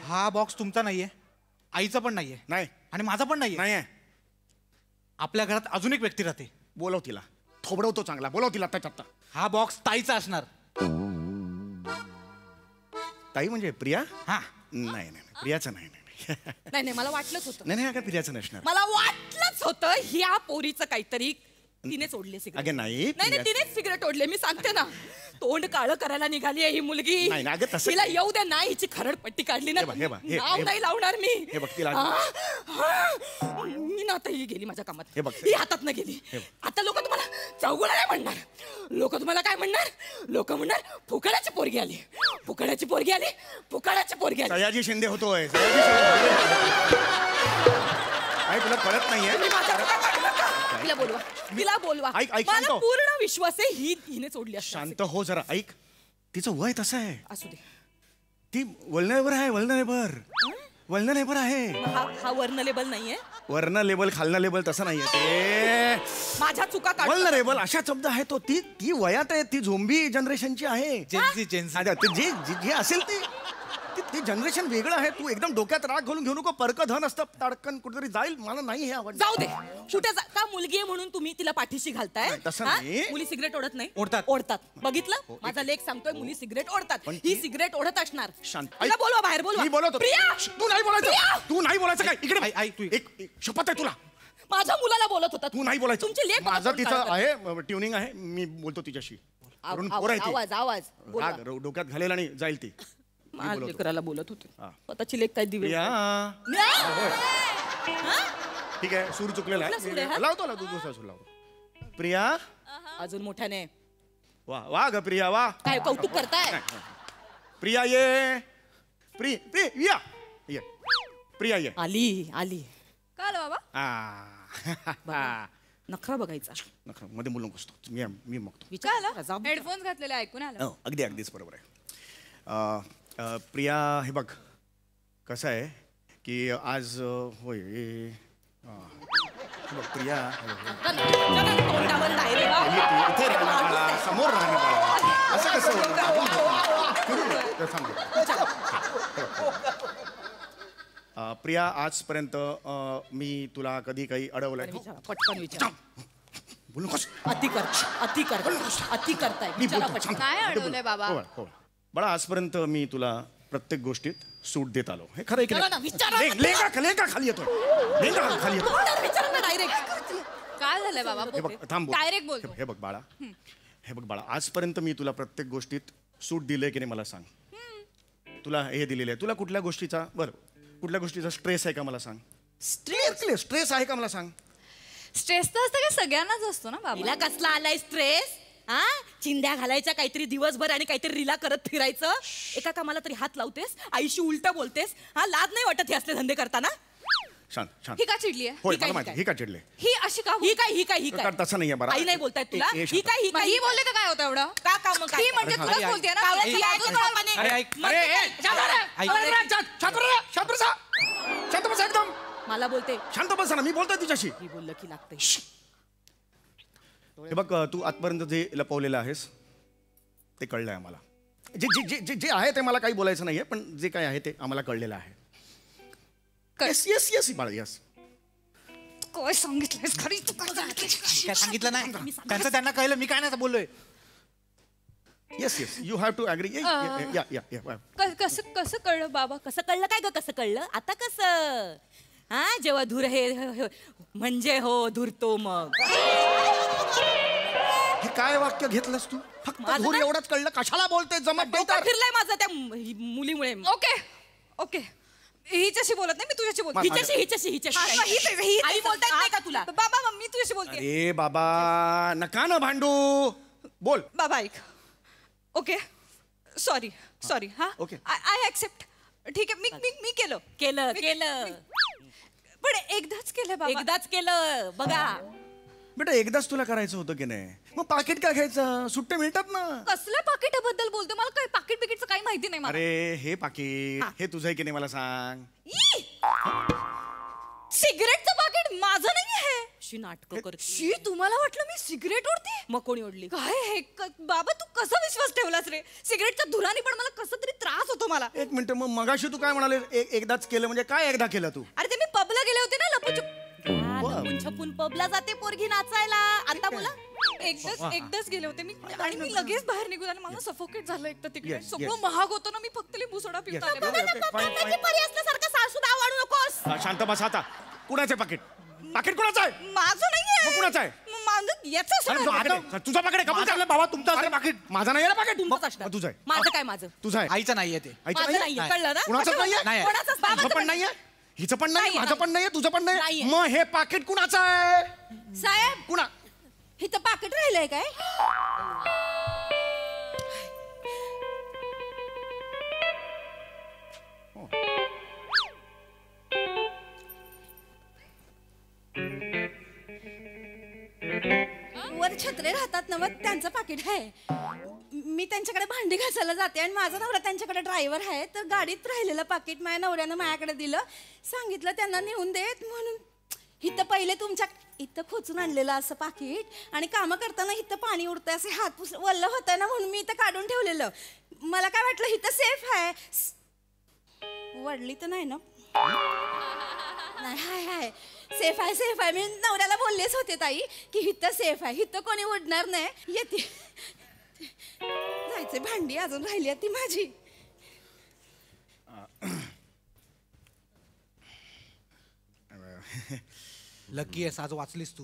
हा बॉक्स तुमचा नाहीये, आईचा पण नाहीये नाही आणि माझा पण नाहीये. नाही आहे. आपल्या घरात अजून एक व्यक्ती राहते. बोलव तिला. थोबडवतो चांगला. बोलव तिला त्याच्यात. हा बॉक्स ताईचा असणार. ताई म्हणजे प्रिया? हा. नाही नाही प्रियाचं नाही. नाही नाही मला वाटलंच होतं. नाही नाही, काय प्रियाचं नसणार. मला वाटलंच होतं ह्या पोरीचं काहीतरी. तिने सोडले सिगरेट. अगं नाही, नाही तिनेच सिगरेट ओढले. मी सांगते ना तोंड काळं करायला निघाली आहे ही मुलगी. नाही ना, अगं तसं- तिला येऊ दे नाही. हिची खरड पट्टी काढली ना हे बघ, हे बघ, हे- नाव हे- नाही लावणार मी. हे बघ, तिला- मी ना आता ही गेली माझ्या कामात. हे बघ. ही हातात न गेली. आता लोक तुम्हाला चौगुला नाही म्हणणार. लोक तुम्हाला काय म्हणणार? लोक म्हणणार फुकड्याची पोरगी आली, फुकड्याची पोरगी आली, फुकड्याची पोरगी आली. सयाजी शिंदे होतोय. सयाजी शिंदे. काय तुला कळत नाहीये? तुम्ही माझ्या हातात काढू नका. तिला बोलवा, तिला बोलवा. ऐक, ऐक, शांत मला हो. पूर्ण विश्वास आहे हिने सोडली असणार. शांत हो जरा. ऐक, तिचं वय तसं आहे. असू दे. ती वल्नरेबल आहे. वल्नरेबल आहे. हा वर्ण लेबल नाहीये. वर्ण लेबल खालना लेबल तसं नाहीये ते. माझ्या चुका काढ. वल्नरेबल अशा शब्द आहे तो. ती वयात आहे. ती झोंबी जनरेशनची आहे. जेन्सी. अच्छा, ते जे असेल ते जनरेशन वेगळं आहे. तू एकदम डोक्यात राग घालून घेऊ नको. परक धन असतं ताडकन कुठेतरी जाईल. मला नाही हे आवडलं. जाऊ दे. कुठे का मुलगी आहे म्हणून तुम्ही तिला पाठीशी घालताय? नाही, तसं हा? नाही. मुली सिगरेट ओढत नाही? ओढतात. ओढतात. बघितलं माझा लेख सांगतोय मुली सिगरेट ओढतात. पण ही सिगरेट ओढत असणार. शांत. तिला बोलवा बाहेर. बोलवा. मी बोलवतो. प्रिया तू नाही बोलायचं. प्रिया! तू नाही बोलायचं. काय इकडे आई, तू- एक शपथ आहे तुला. माझ्या मुलाला बोलत होता. तू नाही बोलायचं. तुमची लेख माझं तिचं आहे ट्युनिंग आहे. मी बोलतो तिच्याशी. वरून पोरं आहे ती. आवाज बोलवा. राग डोक्यात घालेल आणि जाईल ती. माझ्या लेकराला बोलत होते. हा. स्वतःची लेख काय दिवे. प्रिया. हा? ठीक आहे, सूर चुकलेला कुठला सूर आहे, हा? आहे. लावतो दुसरा सूर लावतो. प्रिया. अजून मोठ्याने वा वा ग प्रिया वा. काय कौतुक करताय? प्रिया ये. प्रिया ये. प्रिया ये. आली काय आलं बाबा? नखरा बघायचा. नका मध्ये बोलू नकोस तू. मी बघतो. काय आलं? हेडफोन्स घातलेले ऐकून आलं. हो, अगदीच बरोबर आहे. प्रिया हे बघ कसं आहे की आज होय बघ प्रिया तोंडावर नाही रे बा. इथे राहा ना बाळा, समोर राहा ना बाळा. असं कसं होतं? प्रिया आजपर्यंत मी तुला कधी काही अडवलंय? पटकन विचार. बोलू नकोस. अति करताय. विचारा पटकन. काय अडवलंय बाबा? हो बाळा, आजपर्यंत मी तुला प्रत्येक गोष्टीत सूट देत आलो. हे खरं आहे की चला ना, विचारा. नाही? लेंगा खाली येतो. लेंगा खाली येतो. तोंडावर विचारा ना डायरेक्ट. काय झालंय बाबा? हे बघ थांब. डायरेक्ट बोल. हे बघ बाळा, आजपर्यंत मी तुला प्रत्येक गोष्टीत सूट दिलंय की नाही मला सांग. तुला हे दिलेलं आहे. तुला कुठल्या गोष्टीचा स्ट्रेस आहे का मला सांग. स्ट्रेस आहे का मला सांग. स्ट्रेस तर असतं का? सगळ्यांनाच असतो ना तिला बाबा. कसला आलाय स्ट्रेस? हा चिंध्या घालायच्या काहीतरी दिवसभर आणि काहीतरी रिला करत फिरायचं. एका कामाला तरी हात लावतेस, आईशी उलट बोलतेस. हा लाज नाही वाटत हे असले धंदे करताना? शांत. ही का चिडली आहे? होय ही काय, मला माहिती. ही ही का चिडले? ही अशी का? ही काय तसं नाहीये बरं. आई नाही बोलतायत तुला? ए, ही शांत. काय मग ही बोलले तर काय होतं एवढं? का काम काय? ही म्हणजे तुलाच बोलते ना. कावळ्याची ही लाज अजून वाटते. बापाने. अरे ऐक. मग ते काय? शांत बसा एकदम. मला बोलते. शांत बसा ना, मी बोलतोय तुझ्याशी. ही बोललं की लागते. हे बघ, तू आजपर्यंत जे लपवलेलं आहेस ते कळलंय आम्हाला. जे आहे ते मला काही बोलायचं नाहीये, पण जे काय आहे ते आम्हाला कळलेलं आहे. येस बाळा, येस. काय सांगितलंयस खरी तू? काय सांगितलं नाही त्यांचं त्यांना कळलं. मी काय नाही बोललोय. Yes you have to agree. कसं कळलं बाबा? कसं कळलं काय ग? कसं कळलं आता? कसं हा जेव्हा धूर हे म्हणजे हो धुरतो मग. हे काय वाक्य घेतलंस तू? फक्त माझं धूर ना- एवढंच कळलं. कशाला बोलते जमत नाही डोकं तर. फिरलंय माझं त्या मुलीमुळे. ओके हिच्याशी बोलत नाही, मी तुझ्याशी बोलते. हिच्याशी आई बोलता येत नाही का तुला? बाबा मी तुझ्याशी बोलते. अरे बाबा नका ना भांडू, बोल. बाबा ऐक, ओके सॉरी हा, ओके. I accept. ठीक आहे, मी केलं पण एकदाच केलं बाबा, एकदाच केलं बघा. बेटा एकदाच तुला करायचं होतं की नाही, मग पाकिट काय घ्यायचं, सुट्टे मिळतात ना. कसल्या पाकिटाबद्दल बोलतो? मला काय पाकिट बिकिटचं काही माहिती नाही मला. अरे हे पाकिट हे तुझं आहे की नाही मला सांग. सिगरेटचं पाकिट माझं नाही आहे. शी नाटकं करते. शी, तुम्हाला वाटलं मी सिगरेट ओढते? मग कोणी ओढली? काय हे बाबा, तू कसा विश्वास ठेवलास रे? सिगरेटच्या धुराने पण मला कसं तरी त्रास होतो मला. एक मिनिट, मग मगाशी तू काय म्हणाले एकदाच केलं म्हणजे काय एकदा केलं तू? अरे ते मी पबला गेले होते ना, लपूचूप छपून पबला जाते पोरगी नाचायला. आता बोला. एकदाच गेले होते मी, आणि मी लगेच बाहेर निघून आले. मला सफोकेट झालं एक तर तिकडे. Yes, सगळं yes. महाग होतं ना, मी फक्त लिंबू सोडा पित आले. परी असल्यासारखं सासू दाव वाढू नकोस. शांत बस आता. कुणाचे पाकिट? पाकिट कुणाचं आहे? माझं नाहीये. मग कुणाचं आहे? याचं अरे, तुझं पाकिट आहे का? माझं बाबा, तुमचं अरे, पाकिट माझं नाही आहे ना पाकिट. तुमचंच असणार. तुझं आहे. माझं काय माझं? तुझं आहे. आईचं नाहीये ते. आईचं माझं नाहीये? नाहीये, कळलं ना? कुणाचं नाहीये? नाही. कोणाचंच तुझं बाबाचं पण नाहीये, हिचं पण नाही, नाहीये, माझं पण नाहीये, तुझं पण नाही. नाहीये. मग हे पाकिट कुणाचं आहे? साहेब, कुणा? इथं पाकिट राहिलंय काय? वर छत्रे राहतात ना, मग त्यांचं पाकिट आहे. मी त्यांच्याकडे भांडी घासायला जाते आणि माझा नवरा त्यांच्याकडे ड्रायव्हर आहे, तर गाडीत राहिलेलं पाकिट माझ्या नवऱ्यानं माझ्याकडे दिलं. सांगितलं त्यांना नेऊन देत म्हणून. इथं पहिले तुमच्या इथं खोचून आणलेलं असं पाकिट, आणि कामं करताना इथं पाणी उडतंय, असे हात वल्ल होतं ना, म्हणून मी इथं काढून ठेवलेलं. मला काय वाटलं इथं सेफ आहे. वडली तर नाही ना? नाही, हाय सेफ आहे. मी नवऱ्याला बोललेच होते ताई की इथं सेफ आहे, इथं कोणी उडणार नाही. येते जायचे, भांडी अजून राहिली ती माझी. लकी आहेस, आज वाचलीस तू.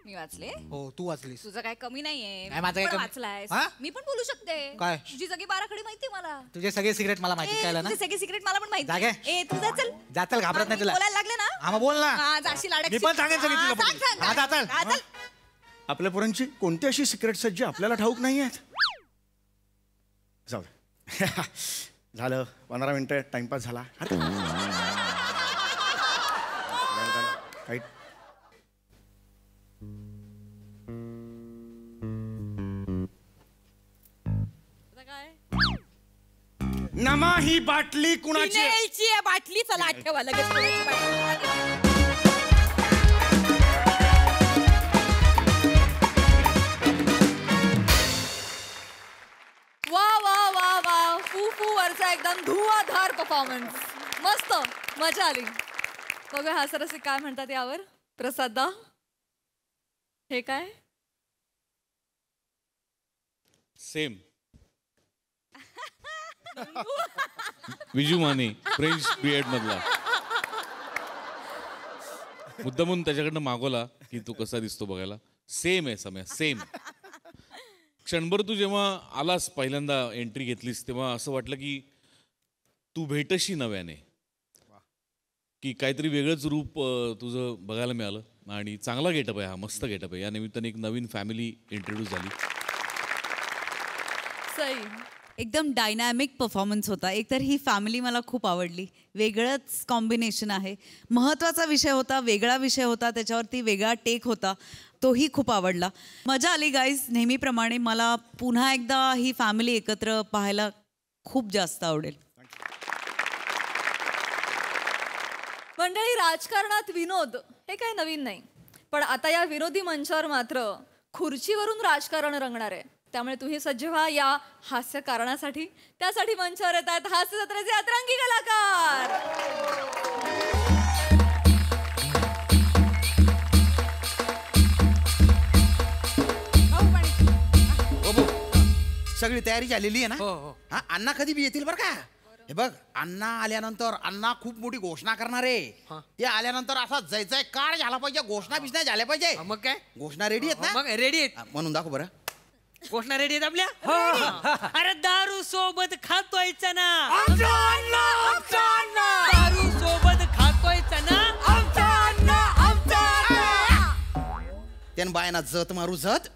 मी वाचले. हो, तू वाचलीस. तुझं काय कमी नाहीये. नाही, माझं काय कमी- वाचलायस. हा? मी पण बोलू शकते. काय? तुझी सगळी बाराखडी माहिती मला. तुझे सगळे सिगरेट मला माहिती, कळलं ना? तुझे सगळे सिक्रेट मला पण माहिती. जागे. ए तुझा चल. जातल, घाबरत नाही तुला. बोलायला लागले ना. हा, मग बोल ना. हा, जाशील अडकशील. मी पण सांगेन सगळी तुला हा, पुढे. सांग. हा, जाचल. हा, चल. आपल्या पोरांची कोणती अशी सिक्रेट्स आहेत जी आपल्याला ठाऊक नाही आहेत? जाऊ दे. झालं 15 मिनिटं टाइमपास झाला. अरे काही आता काय? नमा ही बाटली कुणाची आहे? फिनेलची आहे बाटली. चला ठेवा लगेच कोणाची बाटली. वा फू वरचा एकदम धुवाधार परफॉर्मन्स. मस्त, मजा आली. बघा हा सरसे काय म्हणतात यावर. प्रसादा, हे काय? सेम. विजू माने, फ्रेंच ब्रिएड मधला. मुद्दामून त्याच्याकडनं मागवला की तू कसा दिसतो बघायला. सेम आहे सम्या, सेम. क्षणभर तू जेव्हा आलास, पहिल्यांदा एंट्री घेतलीस, तेव्हा असं वाटलं की तू भेटशी नव्याने, की काहीतरी वेगळंच रूप तुझं बघायला मिळालं. आणि चांगला गेटअप आहे हा, मस्त गेटअप आहे. या निमित्ताने एक नवीन फॅमिली इंट्रोड्यूस झाली. सई, एकदम डायनॅमिक परफॉर्मन्स होता. एकतर ही फॅमिली मला खूप आवडली. वेगळंच कॉम्बिनेशन आहे. महत्त्वाचा विषय होता, वेगळा विषय होता, त्याच्यावरती वेगळा टेक होता, तोही खूप आवडला. मजा आली गाईज. नेहमीप्रमाणे मला पुन्हा एकदा ही फॅमिली एकत्र पाहायला खूप जास्त आवडेल. मंडळी, राजकारणात विनोद हे काही नवीन नाही, पण आता या विनोदी मंचावर मात्र खुर्चीवरून राजकारण रंगणार आहे. त्यामुळे तुम्ही सज्ज व्हा या हास्य कारणासाठी. त्यासाठी मंचावर येत आहेत हास्य जत्रेचे अतरंगी कलाकार. सगळी तयारी झालेली आहे ना? हो. हा, अण्णा कधी बी येतील बरं का? हे बघ, अण्णा आल्यानंतर अण्णा खूप मोठी घोषणा करणार आहे. ते आल्यानंतर असा जय जयकार झाला पाहिजे, घोषणा बिषणा झाल्या पाहिजे. मग काय? घोषणा रेडी आहेत ना? मग रेडी आहेत. म्हणून दाखव बरं. घोषणा रेडी आहेत आपल्या अरे दारू सोबत खातोय चना दारू सोबत खातोय चना त्यान बायना जत मारू जत.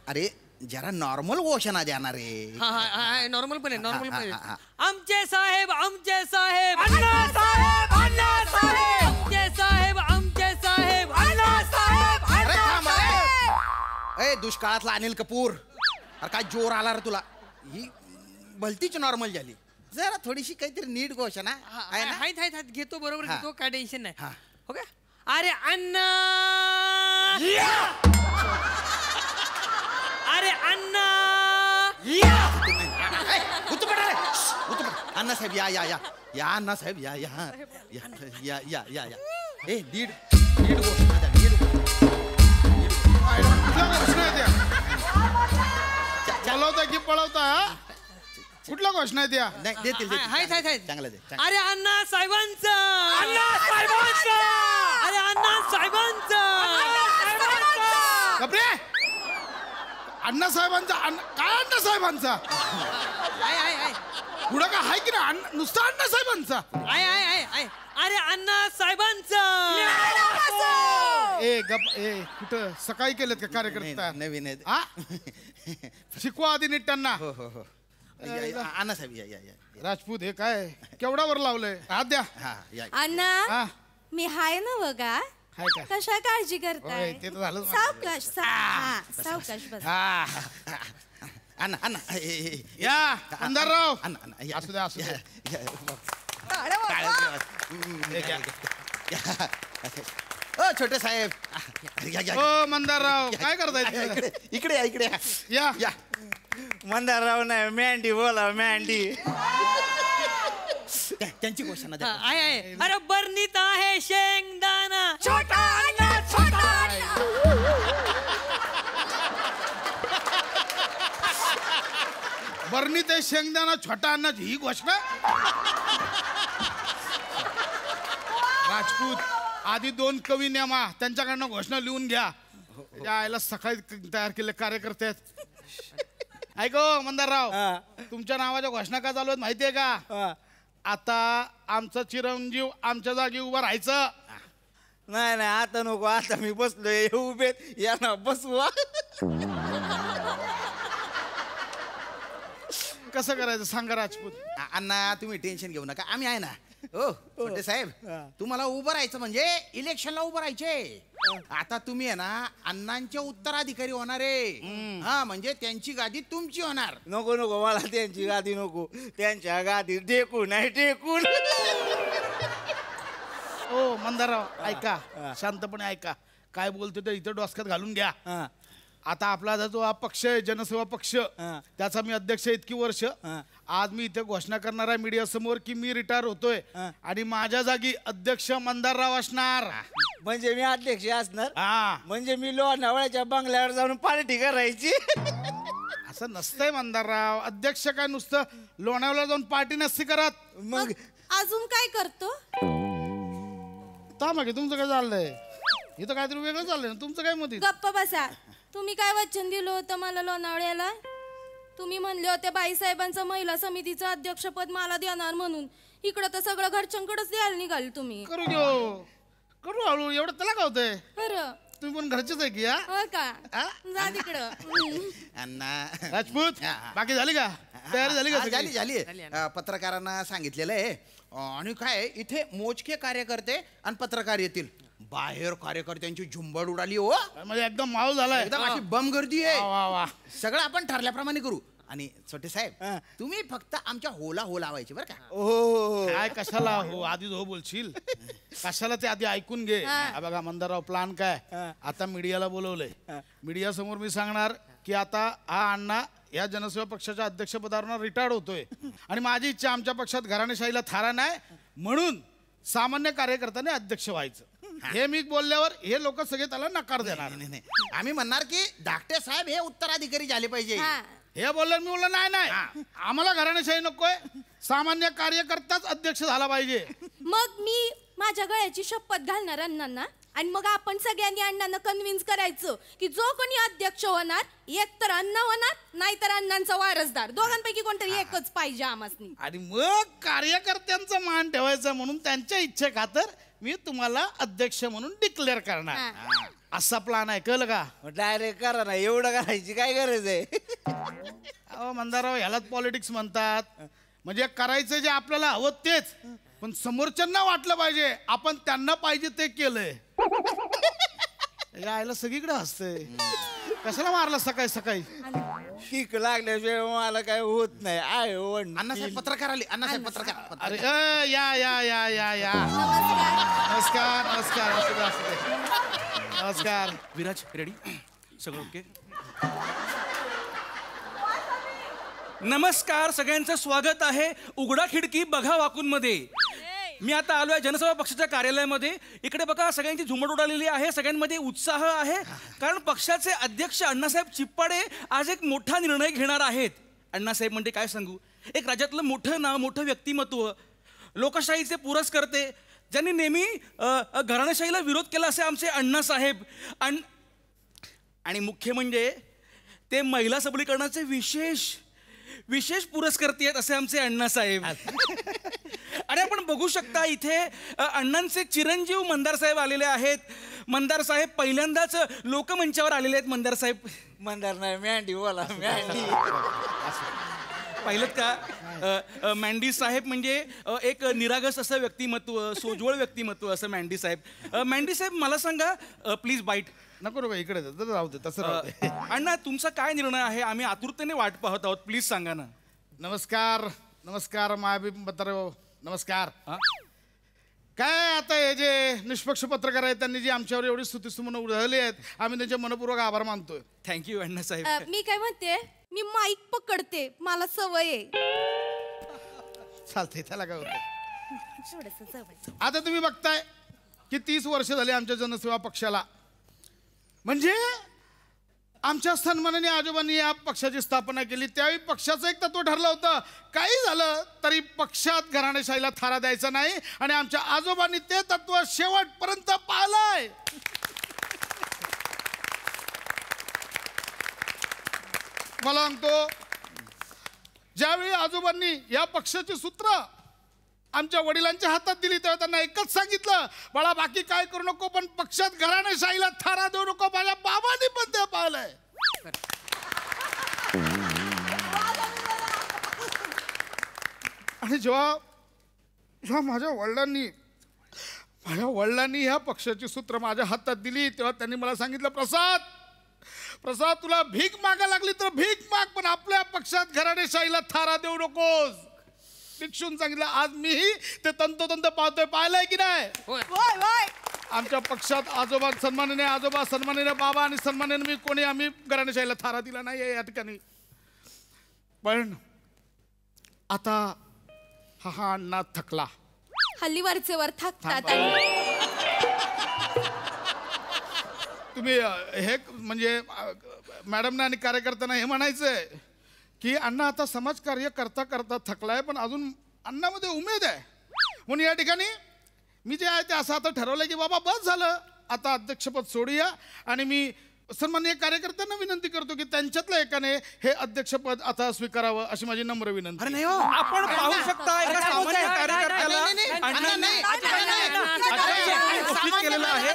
अरे जरा नॉर्मल घोषणा देणार रे. नॉर्मल पण आहे नॉर्मल पण आहे. हा. आमचे साहेब आमचे साहेब अण्णा साहेब अण्णा साहेब आमचे साहेब आमचे साहेब अण्णा साहेब अरे थांब रे. ए दुष्काळातला अनिल कपूर. अरे काय जोर आला रे तुला. ही भलतीच नॉर्मल झाली. जरा थोडीशी काहीतरी नीट घोषणा आहे ना. हाय घेतो बरोबर घेतो काय टेन्शन नाही. ओके अरे अण्णा अरे अण्णा अण्णा साहेब या या या या अण्णा साहेब या या या या या या या. ए नीट नीट घोषणा द्या नीट घोषणा द्या. चालवता की पळवता कुठला घोषणा द्या. नाही देतील हाय चांगलं दे. अरे अण्णा साहेबांचं अरे अण्णा साहेबांचं बापरे अण्णा साहेबांचा काय अण्णा साहेबांचा पुढं का हाय की ना नुसतं अण्णा साहेबांचा अरे अण्णा साहेबांचं ए गप ए कुठं सकाळी केलेत का कार्यकर्ता नवीन हा शिकवा आधी नीट त्यांना. हो हो हो अण्णा साहेब या या या. राजपूत हे काय केवढ्यावर लावलंय हात द्या. हा या अण्णा मी हाय ना बघा. हाय का कशा काळजी करताय. होय, ते तर झालं. सावकाश सावकाश बस. अण्णा अण्णा या अंधारराव अण्णा अण्णा या. असू द्या असू द्या. ओ छोटे साहेब ओ मंदारराव काय करताय इकडे इकडे या इकडे या या. मंदारराव नाही मॅन्डी बोला मॅन्डी. त्यांची घोषणा द्या. आहे अरे बर्नीत आहे शेंगदाणा छोटा अण्णा छोटा बरणी ते शेंगदाणा छोटा अन्नाची ही घोषणा. राजपूत आधी 2 कवी नेमा त्यांच्याकडनं घोषणा लिहून घ्या. यायला सकाळी तयार केले कार्यकर्ते आहेत. ऐको मंदारराव तुमच्या नावाच्या घोषणा का चालू आहेत माहितीये का. आता आमचं चिरंजीव आमच्या जागी उभं राहायचं. नाही नाही आता नको आता मी बसलोय उभे या ना बसवा. कसं करायचं सांगा राजपूत. अण्णा तुम्ही टेन्शन घेऊ नका आम्ही आहे ना. हो छोटे साहेब तुम्हाला उभं राहायचं म्हणजे इलेक्शनला उभं राहायचे. आता तुम्ही आहे ना अण्णांचे उत्तराधिकारी होणार आहे. हा म्हणजे त्यांची गादी तुमची होणार. नको नको मला त्यांची गादी नको. त्यांच्या गादी टेकून नाही टेकून. ओ मंदारराव ऐका शांतपणे ऐका काय बोलतो ते इथं डोसक्यात घालून घ्या. आता आपला जो हा पक्ष आहे जनसेवा पक्ष त्याचा मी अध्यक्ष इतकी वर्ष. आज मी इथे घोषणा करणार आहे मीडिया समोर की मी रिटायर होतोय आणि माझ्या जागी अध्यक्ष मंदारराव असणार. म्हणजे मी अध्यक्ष असणार. हा म्हणजे मी लोणावळ्याच्या बंगल्यावर जाऊन पार्टी करायची. असं नसतंय मंदारराव. अध्यक्ष काय नुसतं लोणावळ्याला जाऊन पार्टी नसती करत. मग अजून काय करतो. थांबा की तुमचं काय चाललंय इथं काहीतरी वेगळं चाललंय ना. तुमचं काय मत आहे? गप्प बसा. तुम्ही काय वचन दिलं होतं मला लोणावळ्याला. तुम्ही म्हणले होते बाईसाहेबांचं महिला समितीचं अध्यक्षपद मला देणार म्हणून. इकडं तर सगळं घरच्यांकडेच द्यायला निघाले तुम्ही. करू घेऊ करू हळू एवढं त्याला काय होतंय. बरं तुम्ही पण घरचेच आहे की या हो का जा तिकडं. अण्णा राजपूत बाकी झाली का तयारी झाली का. झाली झाली. पत्रकारांना सांगितलेलं आहे. आणि काय इथे मोजके कार्यकर्ते आणि पत्रकार येतील. बाहेर कार्यकर्त्यांची झुंबड उडाली हो. म्हणजे एकदम माहोल झालाय. एकदम अशी बम गर्दी आहे. वा वा. सगळं आपण ठरल्याप्रमाणे करू. आणि छोटे साहेब तुम्ही फक्त आमच्या होला हो लावायचे बरं का. हो काय कशाला हो आधीच हो बोलशील कशाला ते आधी ऐकून घे. बघा मंदारराव प्लॅन काय. आता मीडियाला बोलवलंय. मीडिया समोर मी सांगणार की आता हा अण्णा या जनसेवा पक्षाच्या अध्यक्षपदावर रिटायर्ड होतोय आणि माझी इच्छा आमच्या पक्षात घराणेशाहीला थारा नाही म्हणून सामान्य कार्यकर्त्याने अध्यक्ष व्हायचं. हे मी बोलल्यावर हे लोक सगळे त्याला नकार देणार. नाही आम्ही म्हणणार की धाकटे साहेब हे उत्तराधिकारी झाले पाहिजे. हे बोललं मी बोललं नाही नाही आम्हाला घराणेशाही नकोय. सामान्य कार्यकर्ताच अध्यक्ष झाला पाहिजे. मग मी माझ्या गळ्याची शपथ घालणार अण्णांना आणि मग आपण सगळ्यांनी अण्णांना कन्व्हिन्स करायचं की जो कोणी अध्यक्ष होणार एक तर अण्णा होणार नाहीतर अण्णांचा वारसदार दोघांपैकी कोणतरी एकच पाहिजे आम्हासनी. आणि मग कार्यकर्त्यांचा मान ठेवायचा म्हणून त्यांच्या इच्छे खातर मी तुम्हाला अध्यक्ष म्हणून डिक्लेअर करणार. असा प्लॅन आहे, कळलं का? डायरेक्ट करा ना, एवढं करायची काय गरज आहे? अहो मंदाराव, ह्यालाच पॉलिटिक्स म्हणतात. म्हणजे करायचं जे आपल्याला हवं तेच, पण समोरच्यांना वाटलं पाहिजे आपण त्यांना पाहिजे ते केलंय. आयला सगळीकडे हसतंय. कशाला मारला सकाळी सकाळी? शिक लागल्याशिवाय मला काय होत नाही. आय अण्णासाहेब पत्रकार आले. अण्णासाहेब पत्रकार. अरे या या या या या नमस्कार नमस्कार नमस्कार. विराज रेडी? सगळं ओके? नमस्कार, सगळ्यांचं स्वागत आहे उघडा खिडकी बघा वाकून मध्ये. मी आता आलोय जनसेवा पक्षाच्या कार्यालयामध्ये. इकडे बघा, सगळ्यांची झुंबड उडालेली आहे, सगळ्यांमध्ये उत्साह आहे, कारण पक्षाचे अध्यक्ष अण्णासाहेब चिप्पाडे आज एक मोठा निर्णय घेणार आहेत. अण्णासाहेब म्हणजे काय सांगू, एक राज्यातलं मोठं नाव, मोठं व्यक्तिमत्व, लोकशाहीचे पुरस्कर्ते, ज्यांनी नेहमी घराणेशाहीला विरोध केला असे आमचे अण्णासाहेब. आणि मुख्य म्हणजे ते महिला सबलीकरणाचे विशेष पुरस्कर्ते आहेत असे आमचे अण्णासाहेब. आणि आपण बघू शकता इथे अण्णांचे चिरंजीव मंदार साहेब आलेले आहेत. मंदार साहेब पहिल्यांदाच लोकमंचावर आलेले आहेत. मंदार साहेब, मंदार नाही, मॅन्डी बोला, मॅन्डी. पाहिलं का? मँडी साहेब म्हणजे एक निरागस असं व्यक्तिमत्व, सोज्वळ व्यक्तिमत्व असं मँडी साहेब. मँडी साहेब, मला सांगा, प्लीज बाईट. नको नको, इकडे राहू दे, तसं राहू दे. अण्णा, तुमचा काय निर्णय आहे? आम्ही आतुरतेने वाट पाहत आहोत, प्लीज सांगा ना. नमस्कार नमस्कार महाभिपत्र, नमस्कार. काय आता हे जे निष्पक्ष पत्रकार आहेत त्यांनी जी आमच्यावर एवढी स्तुतीसुमनं उधळली आहेत, आम्ही त्यांचे मनपूर्वक आभार मानतोय. थँक्यू अण्णा साहेब. मी काय म्हणते, मी माईक पकडते, मला सवय आहे. चालतंय, त्याला काय होतं. आता तुम्ही बघताय की 30 वर्ष झाली आमच्या जनसेवा पक्षाला. म्हणजे आमच्या सन्माननीय आजोबांनी या पक्षाची स्थापना केली. त्यावेळी पक्षाचं एक तत्व ठरलं होतं, काही झालं तरी पक्षात घराणेशाहीला थारा द्यायचा नाही, आणि आमच्या आजोबांनी ते तत्व शेवटपर्यंत पाळलंय. मला सांगतो, ज्यावेळी आजोबांनी या पक्षाची सूत्र आमच्या वडिलांच्या हातात दिली तेव्हा त्यांना एकच सांगितलं, बाळा बाकी काय करू नको, पण पक्षात घराणेशाहीला थारा देऊ नको. माझ्या बाबांनी पण ते पाहिलंय. आणि जेव्हा माझ्या वडिलांनी ह्या पक्षाची सूत्र माझ्या हातात दिली तेव्हा त्यांनी मला सांगितलं, प्रसाद तुला भीक मागा लागली तर भीक माग, पण आपल्या पक्षात घराणेशाहीला थारा देऊ नकोस. भिक्षून सांगितलं. आज मीही ते तंतोतंत पाहतोय. पाहिलंय की नाही? आमच्या पक्षात सन्माननीय आजोबा, सन्माननीय बाबा आणि सन्माननीय मी कोणी आम्ही घराणेशाहीला थारा दिला नाही या ठिकाणी. पण आता हा अण्णा थकला. हल्ली वरचेवर थकतात. तुम्ही हे म्हणजे मॅडमना आणि कार्यकर्त्यांना हे म्हणायचंय की अण्णा आता समाजकार्य करता करता थकलाय, पण अजून अण्णामध्ये उमेद आहे. म्हणून या ठिकाणी मी जे आहे ते असं आता ठरवलंय की बाबा बस झालं, आता अध्यक्षपद सोडूया. आणि मी सन्माननीय कार्यकर्त्यांना विनंती करतो की त्यांच्यातल्या एकाने हे अध्यक्षपद आता स्वीकारावं अशी माझी नम्र विनंती. अरे नाही हो, आपण पाहू शकता एका सामान्य कार्यकर्त्याला अण्णांनी घोषित केलेलं आहे.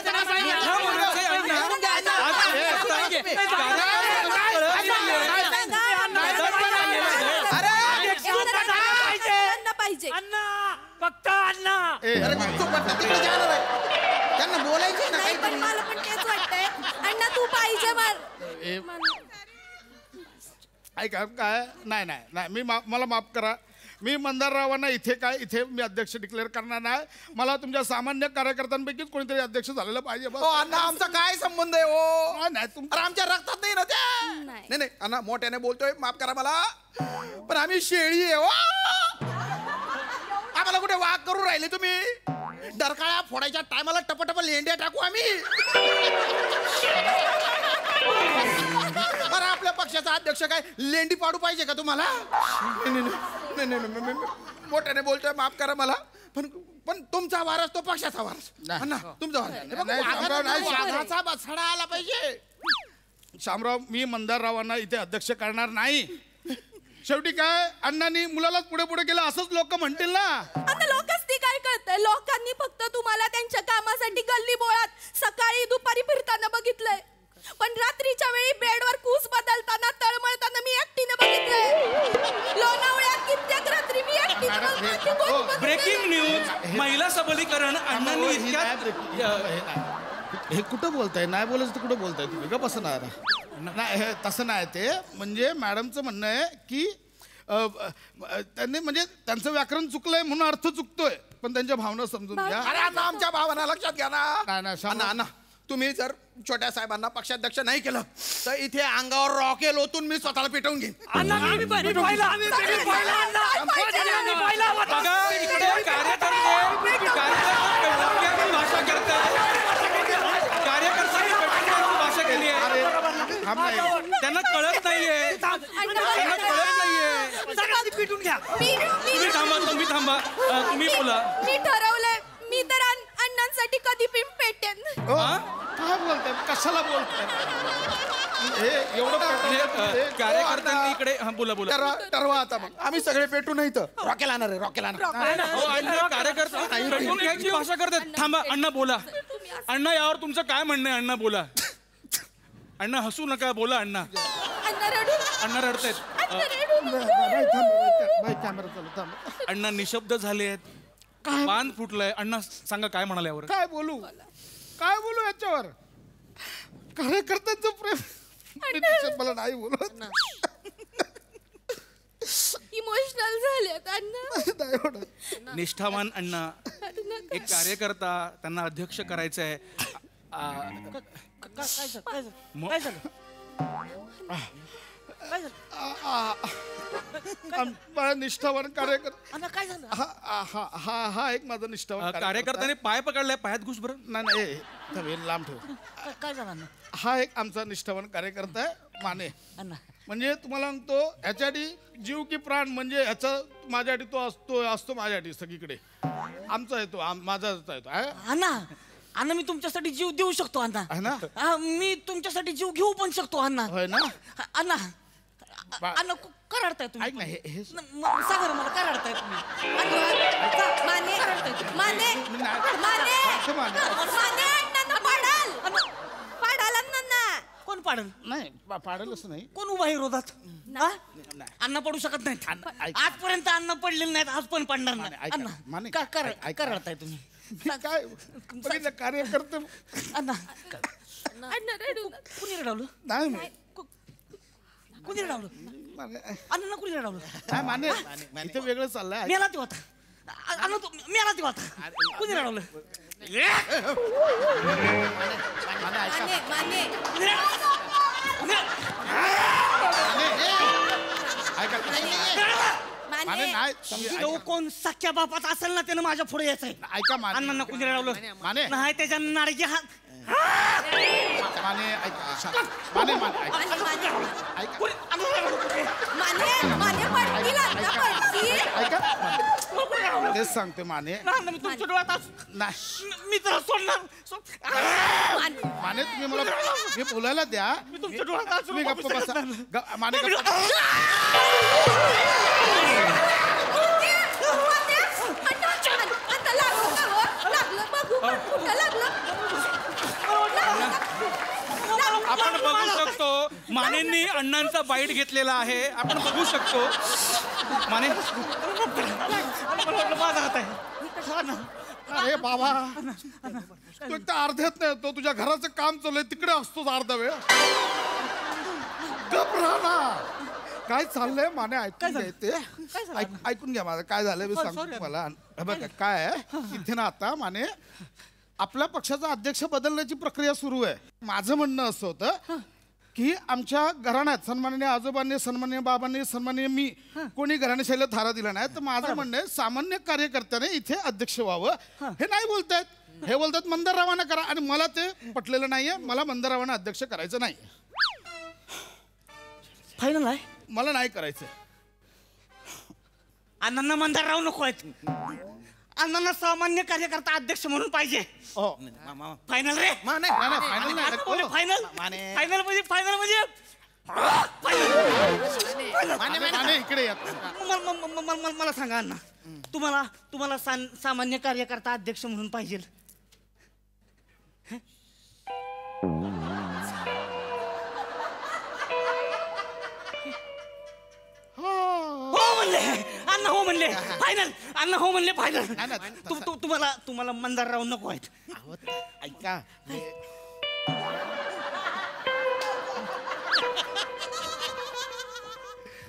फक्त अण्णा. त्यांना बोलायचं नाही, पण मला पण तेच वाटतंय, अण्णा तू पाहिजे. ऐका, काय नाही नाही नाही, मला माफ करा. मी मंदाररावांना इथे मी अध्यक्ष डिक्लेअर करणार नाही. मला तुमच्या सामान्य कार्यकर्त्यांपैकीच कोणीतरी अध्यक्ष झालेलं पाहिजे. अण्णा आमचा काय संबंध आहे? हो नाही, आमच्या रक्तात नाही ना ते. नाही अण्णा, मोठ्याने बोलतोय, माफ करा मला, पण आम्ही शेळी आहे. हो, आम्हाला कुठे वाघ करून राहिले तुम्ही? डरकाळ्या फोडायच्या टायमाला टपटप लेंड्या टाकू आम्ही. बरं, आपल्या पक्षाचा अध्यक्ष काय लेंडी पाडू पाहिजे का तुम्हाला? नाही, मोठ्याने बोलतोय, माफ करा मला, पण पण तुमचा वारस तो पक्षाचा वारस अण्णा तुमचा वारस वाघाचा बछडा आला पाहिजे. शामराव, मी मंदाररावांना इथे अध्यक्ष करणार नाही. शेवटी काय अण्णांनी मुलालाच पुढे पुढे केलं असंच लोक म्हणतील ना. आता लोकच ती काय करताय? लोकांनी फक्त तुम्हाला त्यांच्या कामासाठी गल्ली बोळात सकाळी दुपारी फिरताना बघितलंय, पण रात्रीच्या वेळी बेडवर कूस बदलताना तळमळताना मी एकटीने बघितलंय. लोणावळ्यात कित्येक रात्री मी एकटीने. ब्रेकिंग न्यूज, महिला सबलीकरण अण्णांनी हे कुठं बोलताय? नाही बोलायचं तर कुठं बोलताय तुम्ही? का बसणार नाही? हे तसं नाही. ते म्हणजे मॅडमचं म्हणणं आहे की त्यांनी म्हणजे त्यांचं व्याकरण चुकलंय म्हणून अर्थ चुकतोय, पण त्यांच्या भावना समजून घ्या. अरे आता आमच्या भावना लक्षात घ्या ना. अण्णा तुम्ही जर छोट्या साहेबांना पक्षाध्यक्ष नाही केलं तर इथे अंगावर रॉकेल ओतून मी स्वतःला पेटवून घेईन. त्यांना कळत नाहीये, त्यांना कळत नाहीये. पिटून घ्या. तुम्ही थांबा, तुम्ही बोला. मी ठरवलंय, मी तर अण्णांसाठी कधी पिंप पेटेन. काय बोलताय? कशाला बोलताय? हे एवढं कार्यकर्त्यांनी इकडे बोला बोला. ठरवा आता मग आम्ही सगळे पेटू नाही तर रॉकेल आणणार आहे. रॉकेल आणणार. कार्यकर्ता पेटून घ्यायची भाषा करतात. थांबा अण्णा बोला. अण्णा यावर तुमचं काय म्हणणं आहे? अण्णा बोला. अण्णा हसू नका, बोला अण्णा. अण्णा रडतायत. अण्णा निशब्द झाले आहेत, बांध फुटलंय. अण्णा सांगा काय म्हणाले यावर? काय बोलू याच्यावर? कार्यकर्त्यांचं प्रेम मला नाही बोलत. इमोशनल झालेत अण्णा. निष्ठावान अण्णा, एक कार्यकर्ता, त्यांना अध्यक्ष करायचं आहे. निष्ठावान कार्यकर्ता. हा एक माझा निष्ठावान कार्यकर्त्याने पाय पकडलाय, पायात घुस बरं. नाही लांब ठेव. काय झालं? हा एक आमचा निष्ठावान कार्यकर्ता आहे माने. म्हणजे तुम्हाला सांगतो ह्याच्यासाठी जीव की प्राण. म्हणजे ह्याचा माझ्यासाठी तो असतो माझ्यासाठी सगळीकडे. आमचा येतो, माझा येतो. अण्णा मी तुमच्यासाठी जीव देऊ शकतो अण्णा. मी तुमच्यासाठी जीव घेऊ पण शकतो अण्णा. होय ना अण्णा? अण्णा का रडताय तुम्ही? ऐक ना, हे सांगा ना मला, का रडताय तुम्ही? कोण पाडल? नाही पाडलच नाही. कोण उभा विरोधात? अण्णा पडू शकत नाहीत. आजपर्यंत अण्णा पडलेले नाहीत, आज पण पडणार नाही. अण्णा का रडताय तुम्ही? काय बघितलं कार्यकर्ते? अण्णा कुणी रडवलं? नाही कुणी रडवलं? अण्णा कुणी रडवलं? काय माने इथे वेगळं चाललंय. मेला ती होता अण्णा, तू मेला ती होता. कुणी रडवलं? तो कोण सख्या बापात असेल ना त्यानं माझ्या पुढे यायचंय. ऐका माने, अण्णा कुणी रडवलं? माने नाही त्याच्या नारगी हात. माने तेच सांगते माने. मी तुमच्या डोळ्यात नाही, मी तर सोडणार. माने तुम्ही मला मी बोलायला द्या. मी तुमच्या डोळ्यात तुम्ही गप्प बसा. माने आपण बघू शकतो मानेंनी अण्णांचा बाईट घेतलेला आहे. आपण बघू शकतो माने. अरे बाबा, तू एक तर अर्ध्यात नाही. तो तुझ्या घराचं काम चाललंय तिकडे असतोच अर्धा वेळ. गप राहा ना. काय चाललंय माने? ऐकून घ्यायचे, ऐकून घ्या माझं काय झालंय मी सांगतो तुम्हाला. बघा काय आहे इथे ना, आता माने आपल्या पक्षाचा अध्यक्ष बदलण्याची प्रक्रिया सुरू आहे. माझं म्हणणं असं होतं की आमच्या घराण्यात सन्माननीय आजोबांनी, सन्माननीय बाबांनी, सन्माननीय मी कोणी घराण्याशाहीला थारा दिला नाही. तर माझं म्हणणं आहे सामान्य कार्यकर्त्याने इथे अध्यक्ष व्हावं. हे नाही बोलतायत. हे बोलतात मंदाररावांना करा, आणि मला ते पटलेलं नाहीये. मला मंदाररावांना अध्यक्ष करायचं नाही. फायनल आहे, मला नाही करायचं. अण्णांना मंदारराव नको आहेत. अण्णांना सामान्य कार्यकर्ता अध्यक्ष म्हणून पाहिजे. फायनल रे. फायनल फायनल म्हणजे फायनल म्हणजे इकडे मला सांगा अण्णा, तुम्हाला सामान्य कार्यकर्ता अध्यक्ष म्हणून पाहिजे. हो म्हणले अण्णा, हो म्हणले फायनल. अण्णा हो म्हणले फायनल. तुम्हाला मंदारराव नको आहेत. ऐका,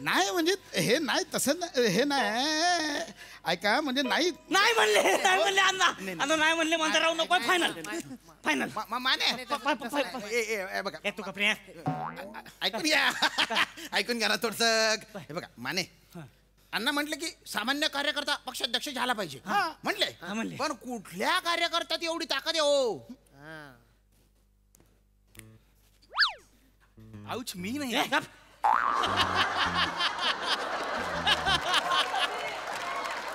नाही म्हणजे हे नाही, तसं हे नाही. ऐका म्हणजे नाही म्हणले अण्णा नाही म्हणले मंदारराव नको. Final final. माने बघा तू कपड्या ऐकून घ्या ना थोडस. हे बघा माने, अण्णा म्हटले की सामान्य कार्यकर्ता पक्षाध्यक्ष झाला पाहिजे म्हटले. पण कुठल्या कार्यकर्त्यात एवढी ताकद आहे हो? आऊच मी नाही.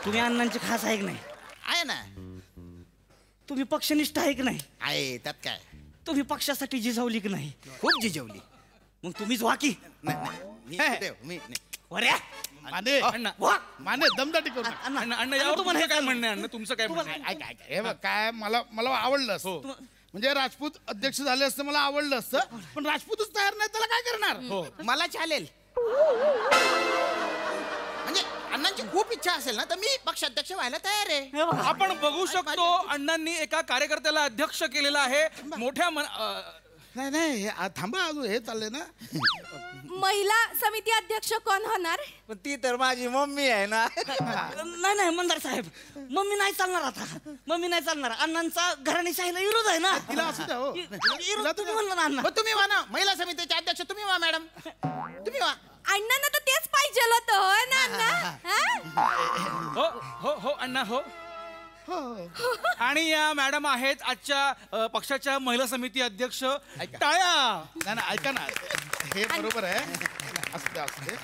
तुम्ही अण्णांची खास आहे की नाही? आहे ना. तुम्ही पक्षनिष्ठ आहे की नाही? आहे. त्यात काय? तुम्ही पक्षासाठी जिजवली की नाही? खूप जिजवली. मग तुम्हीच वाकी. माने दमदाटी करू. अण्णा यावर तुमचं काय म्हणणं आहे? अण्णा तुमचं काय म्हणणं आहे? ऐका हे बघ, काय मला आवडलं असतं. म्हणजे राजपूत अध्यक्ष झाले असतं मला आवडलं असतं, पण राजपूतच तयार नाही, त्याला काय करणार? मला चालेल. म्हणजे अण्णांची खूप इच्छा असेल ना तर मी पक्षाध्यक्ष व्हायला तयार आहे. आपण बघू शकतो अण्णांनी एका कार्यकर्त्याला अध्यक्ष केलेला आहे. मोठ्या नाही थांबा, अजून हे चाललंय ना. महिला समिती अध्यक्ष कोण होणार? ती तर माझी मम्मी आहे ना. नाही मंदार साहेब, मम्मी नाही चालणार. आता मम्मी नाही चालणार. अण्णांचा घराणेशाहीला विरोध आहे ना. तिला असू द्या हो. तुम्ही म्हणलं ना अण्णा. तुम्ही व्हा ना महिला समितीचे अध्यक्ष. तुम्ही व्हा मॅडम, तुम्ही व्हा. अण्णांना तर तेच पाहिजे होतं होय ना अण्णा? हो अण्णा हो. आणि या मॅडम आहेत आजच्या पक्षाच्या महिला समिती अध्यक्ष. टाळ्या. नाही ऐका ना, हे बरोबर आहे. असू दे.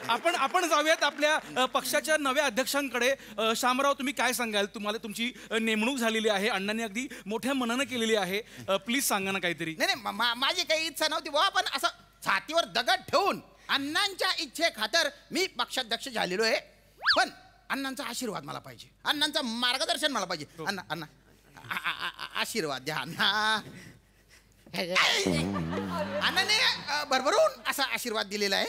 आपण जाऊयात आपल्या पक्षाच्या नव्या अध्यक्षांकडे. शामराव, तुम्ही काय सांगाल? तुम्हाला तुमची नेमणूक झालेली आहे, अण्णांनी अगदी मोठ्या मनानं केलेली आहे. प्लीज सांगा ना काहीतरी. नाही माझी काही इच्छा नव्हती बुवा, पण असं छातीवर दगड ठेवून अण्णांच्या इच्छे खातर मी पक्षाध्यक्ष झालेलो आहे. पण अण्णांचा आशीर्वाद मला पाहिजे, अण्णांचं मार्गदर्शन मला पाहिजे. अण्णा आशीर्वाद द्या अण्णा. अण्णाने भरभरून असा आशीर्वाद दिलेला आहे.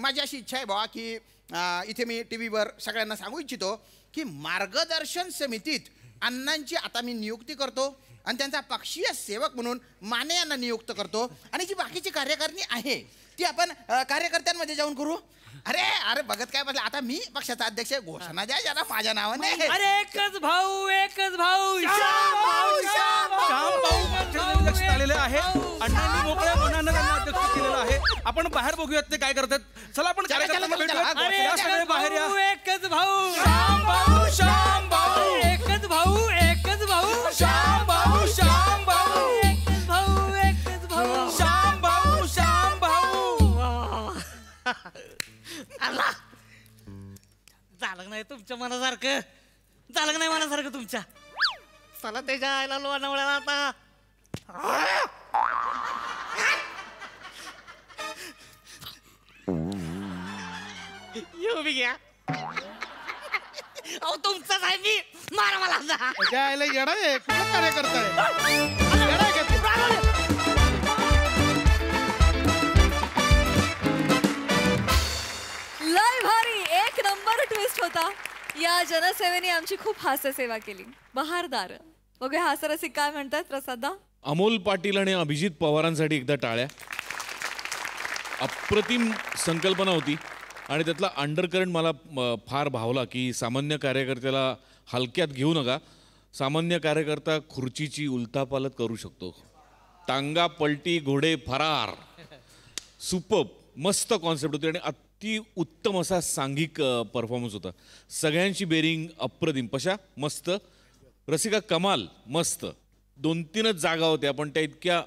माझी अशी इच्छा आहे बाबा की इथे मी टीव्हीवर सगळ्यांना सांगू इच्छितो की मार्गदर्शन समितीत अण्णांची आता मी नियुक्ती करतो आणि त्यांचा पक्षीय सेवक म्हणून माने यांना नियुक्त करतो. आणि जी बाकीची कार्यकारिणी आहे ती आपण कार्यकर्त्यांमध्ये जाऊन करू. अरे बघत काय म्हटलं, आता मी पक्षाचा अध्यक्ष, घोषणा द्या जरा माझ्या नावाने. अरे एकच भाऊ लक्षात आलेले आहे. अण्णांनी मोकळ्या मनानं त्यांना अध्यक्ष केलेलं आहे. आपण बाहेर बघूयात ते काय करतात. चला आपण कार्यकर्त्यांना भेटूयात. बाहेर या. एकच भाऊ श्याम भाऊ श्याम भाऊ. एकच भाऊ श्याम भाऊ श्याम भाऊ. एकच भाऊ श्याम भाऊ श्याम भाऊ. झालं नाही तुमच्या मनासारखं. झालं नाही मनासारखं तुमच्या. चला त्याच्या आईला लोणावळ्याला आता. येऊ बी घ्या. अहो तुमचाच आहे मी. मारा मला. त्याच्या आईला येडा आहे. कुठला कार्यकर्ता आहे? येडा आहे का तू? लय भारी, एक नंबर ट्विस्ट होता. या जनसेवेने आमची खूप हास्यसेवा केली. बहारदार. बघूया हास्यरसिक काय म्हणतात. प्रसादा. अमोल पाटील आणि अभिजित पवारांसाठी एकदा टाळ्या. अप्रतिम संकल्पना होती आणि त्यातला अंडरकरंट मला फार भावला की सामान्य कार्यकर्त्याला हलक्यात घेऊ नका. सामान्य कार्यकर्ता खुर्चीची उलथापालथ करू शकतो. टांगा पलटी घोडे फरार. सुपर्ब मस्त कॉन्सेप्ट होती आणि अति उत्तम असा सांघिक परफॉर्मन्स होता. सगळ्यांची बेरिंग अप्रतिम. पशा मस्त. रसिका कमाल मस्त. 2-3च जागा होत्या पण त्या इतक्या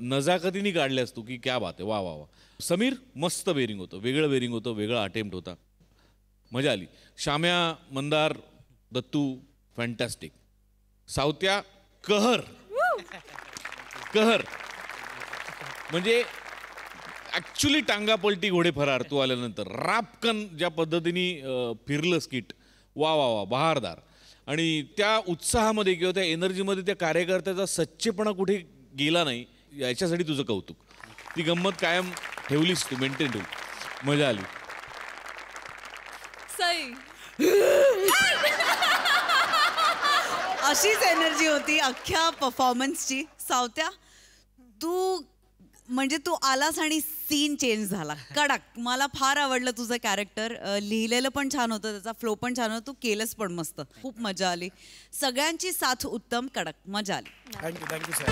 नजाकतीने काढल्या असतो की क्या बात आहे. वा वा वा. समीर मस्त बेरिंग होतं. वेगळं बेरिंग होतं. वेगळा अटेम्प्ट होता. मजा आली. श्याम्या मंदार दत्तू फॅन्टॅस्टिक, सावत्या कहर कहर, म्हणजे ऍक्च्युली टांगा पलटी घोडे फरार. तू आल्यानंतर रापकन ज्या पद्धतीने फिरलं स्किट, वा वा वा बहारदार. आणि त्या उत्साहामध्ये किंवा त्या एनर्जीमध्ये त्या कार्यकर्त्याचा सच्चेपणा कुठे गेला नाही, याच्यासाठी तुझं कौतुक. ती गंमत कायम ठेवलीस तू, मेंटेन ठेवली, मजा आली. सई अशीच एनर्जी होती अख्ख्या परफॉर्मन्सची. सावत्या तू म्हणजे तू आलास आणि सीन चेंज झाला कडक. मला फार आवडलं तुझं कॅरेक्टर. लिहिलेलं पण छान होतं, त्याचा फ्लो पण छान होता, तू केलंस पण मस्त. खूप मजा आली. सगळ्यांची साथ उत्तम, कडक, मजा आली. Thank you sir.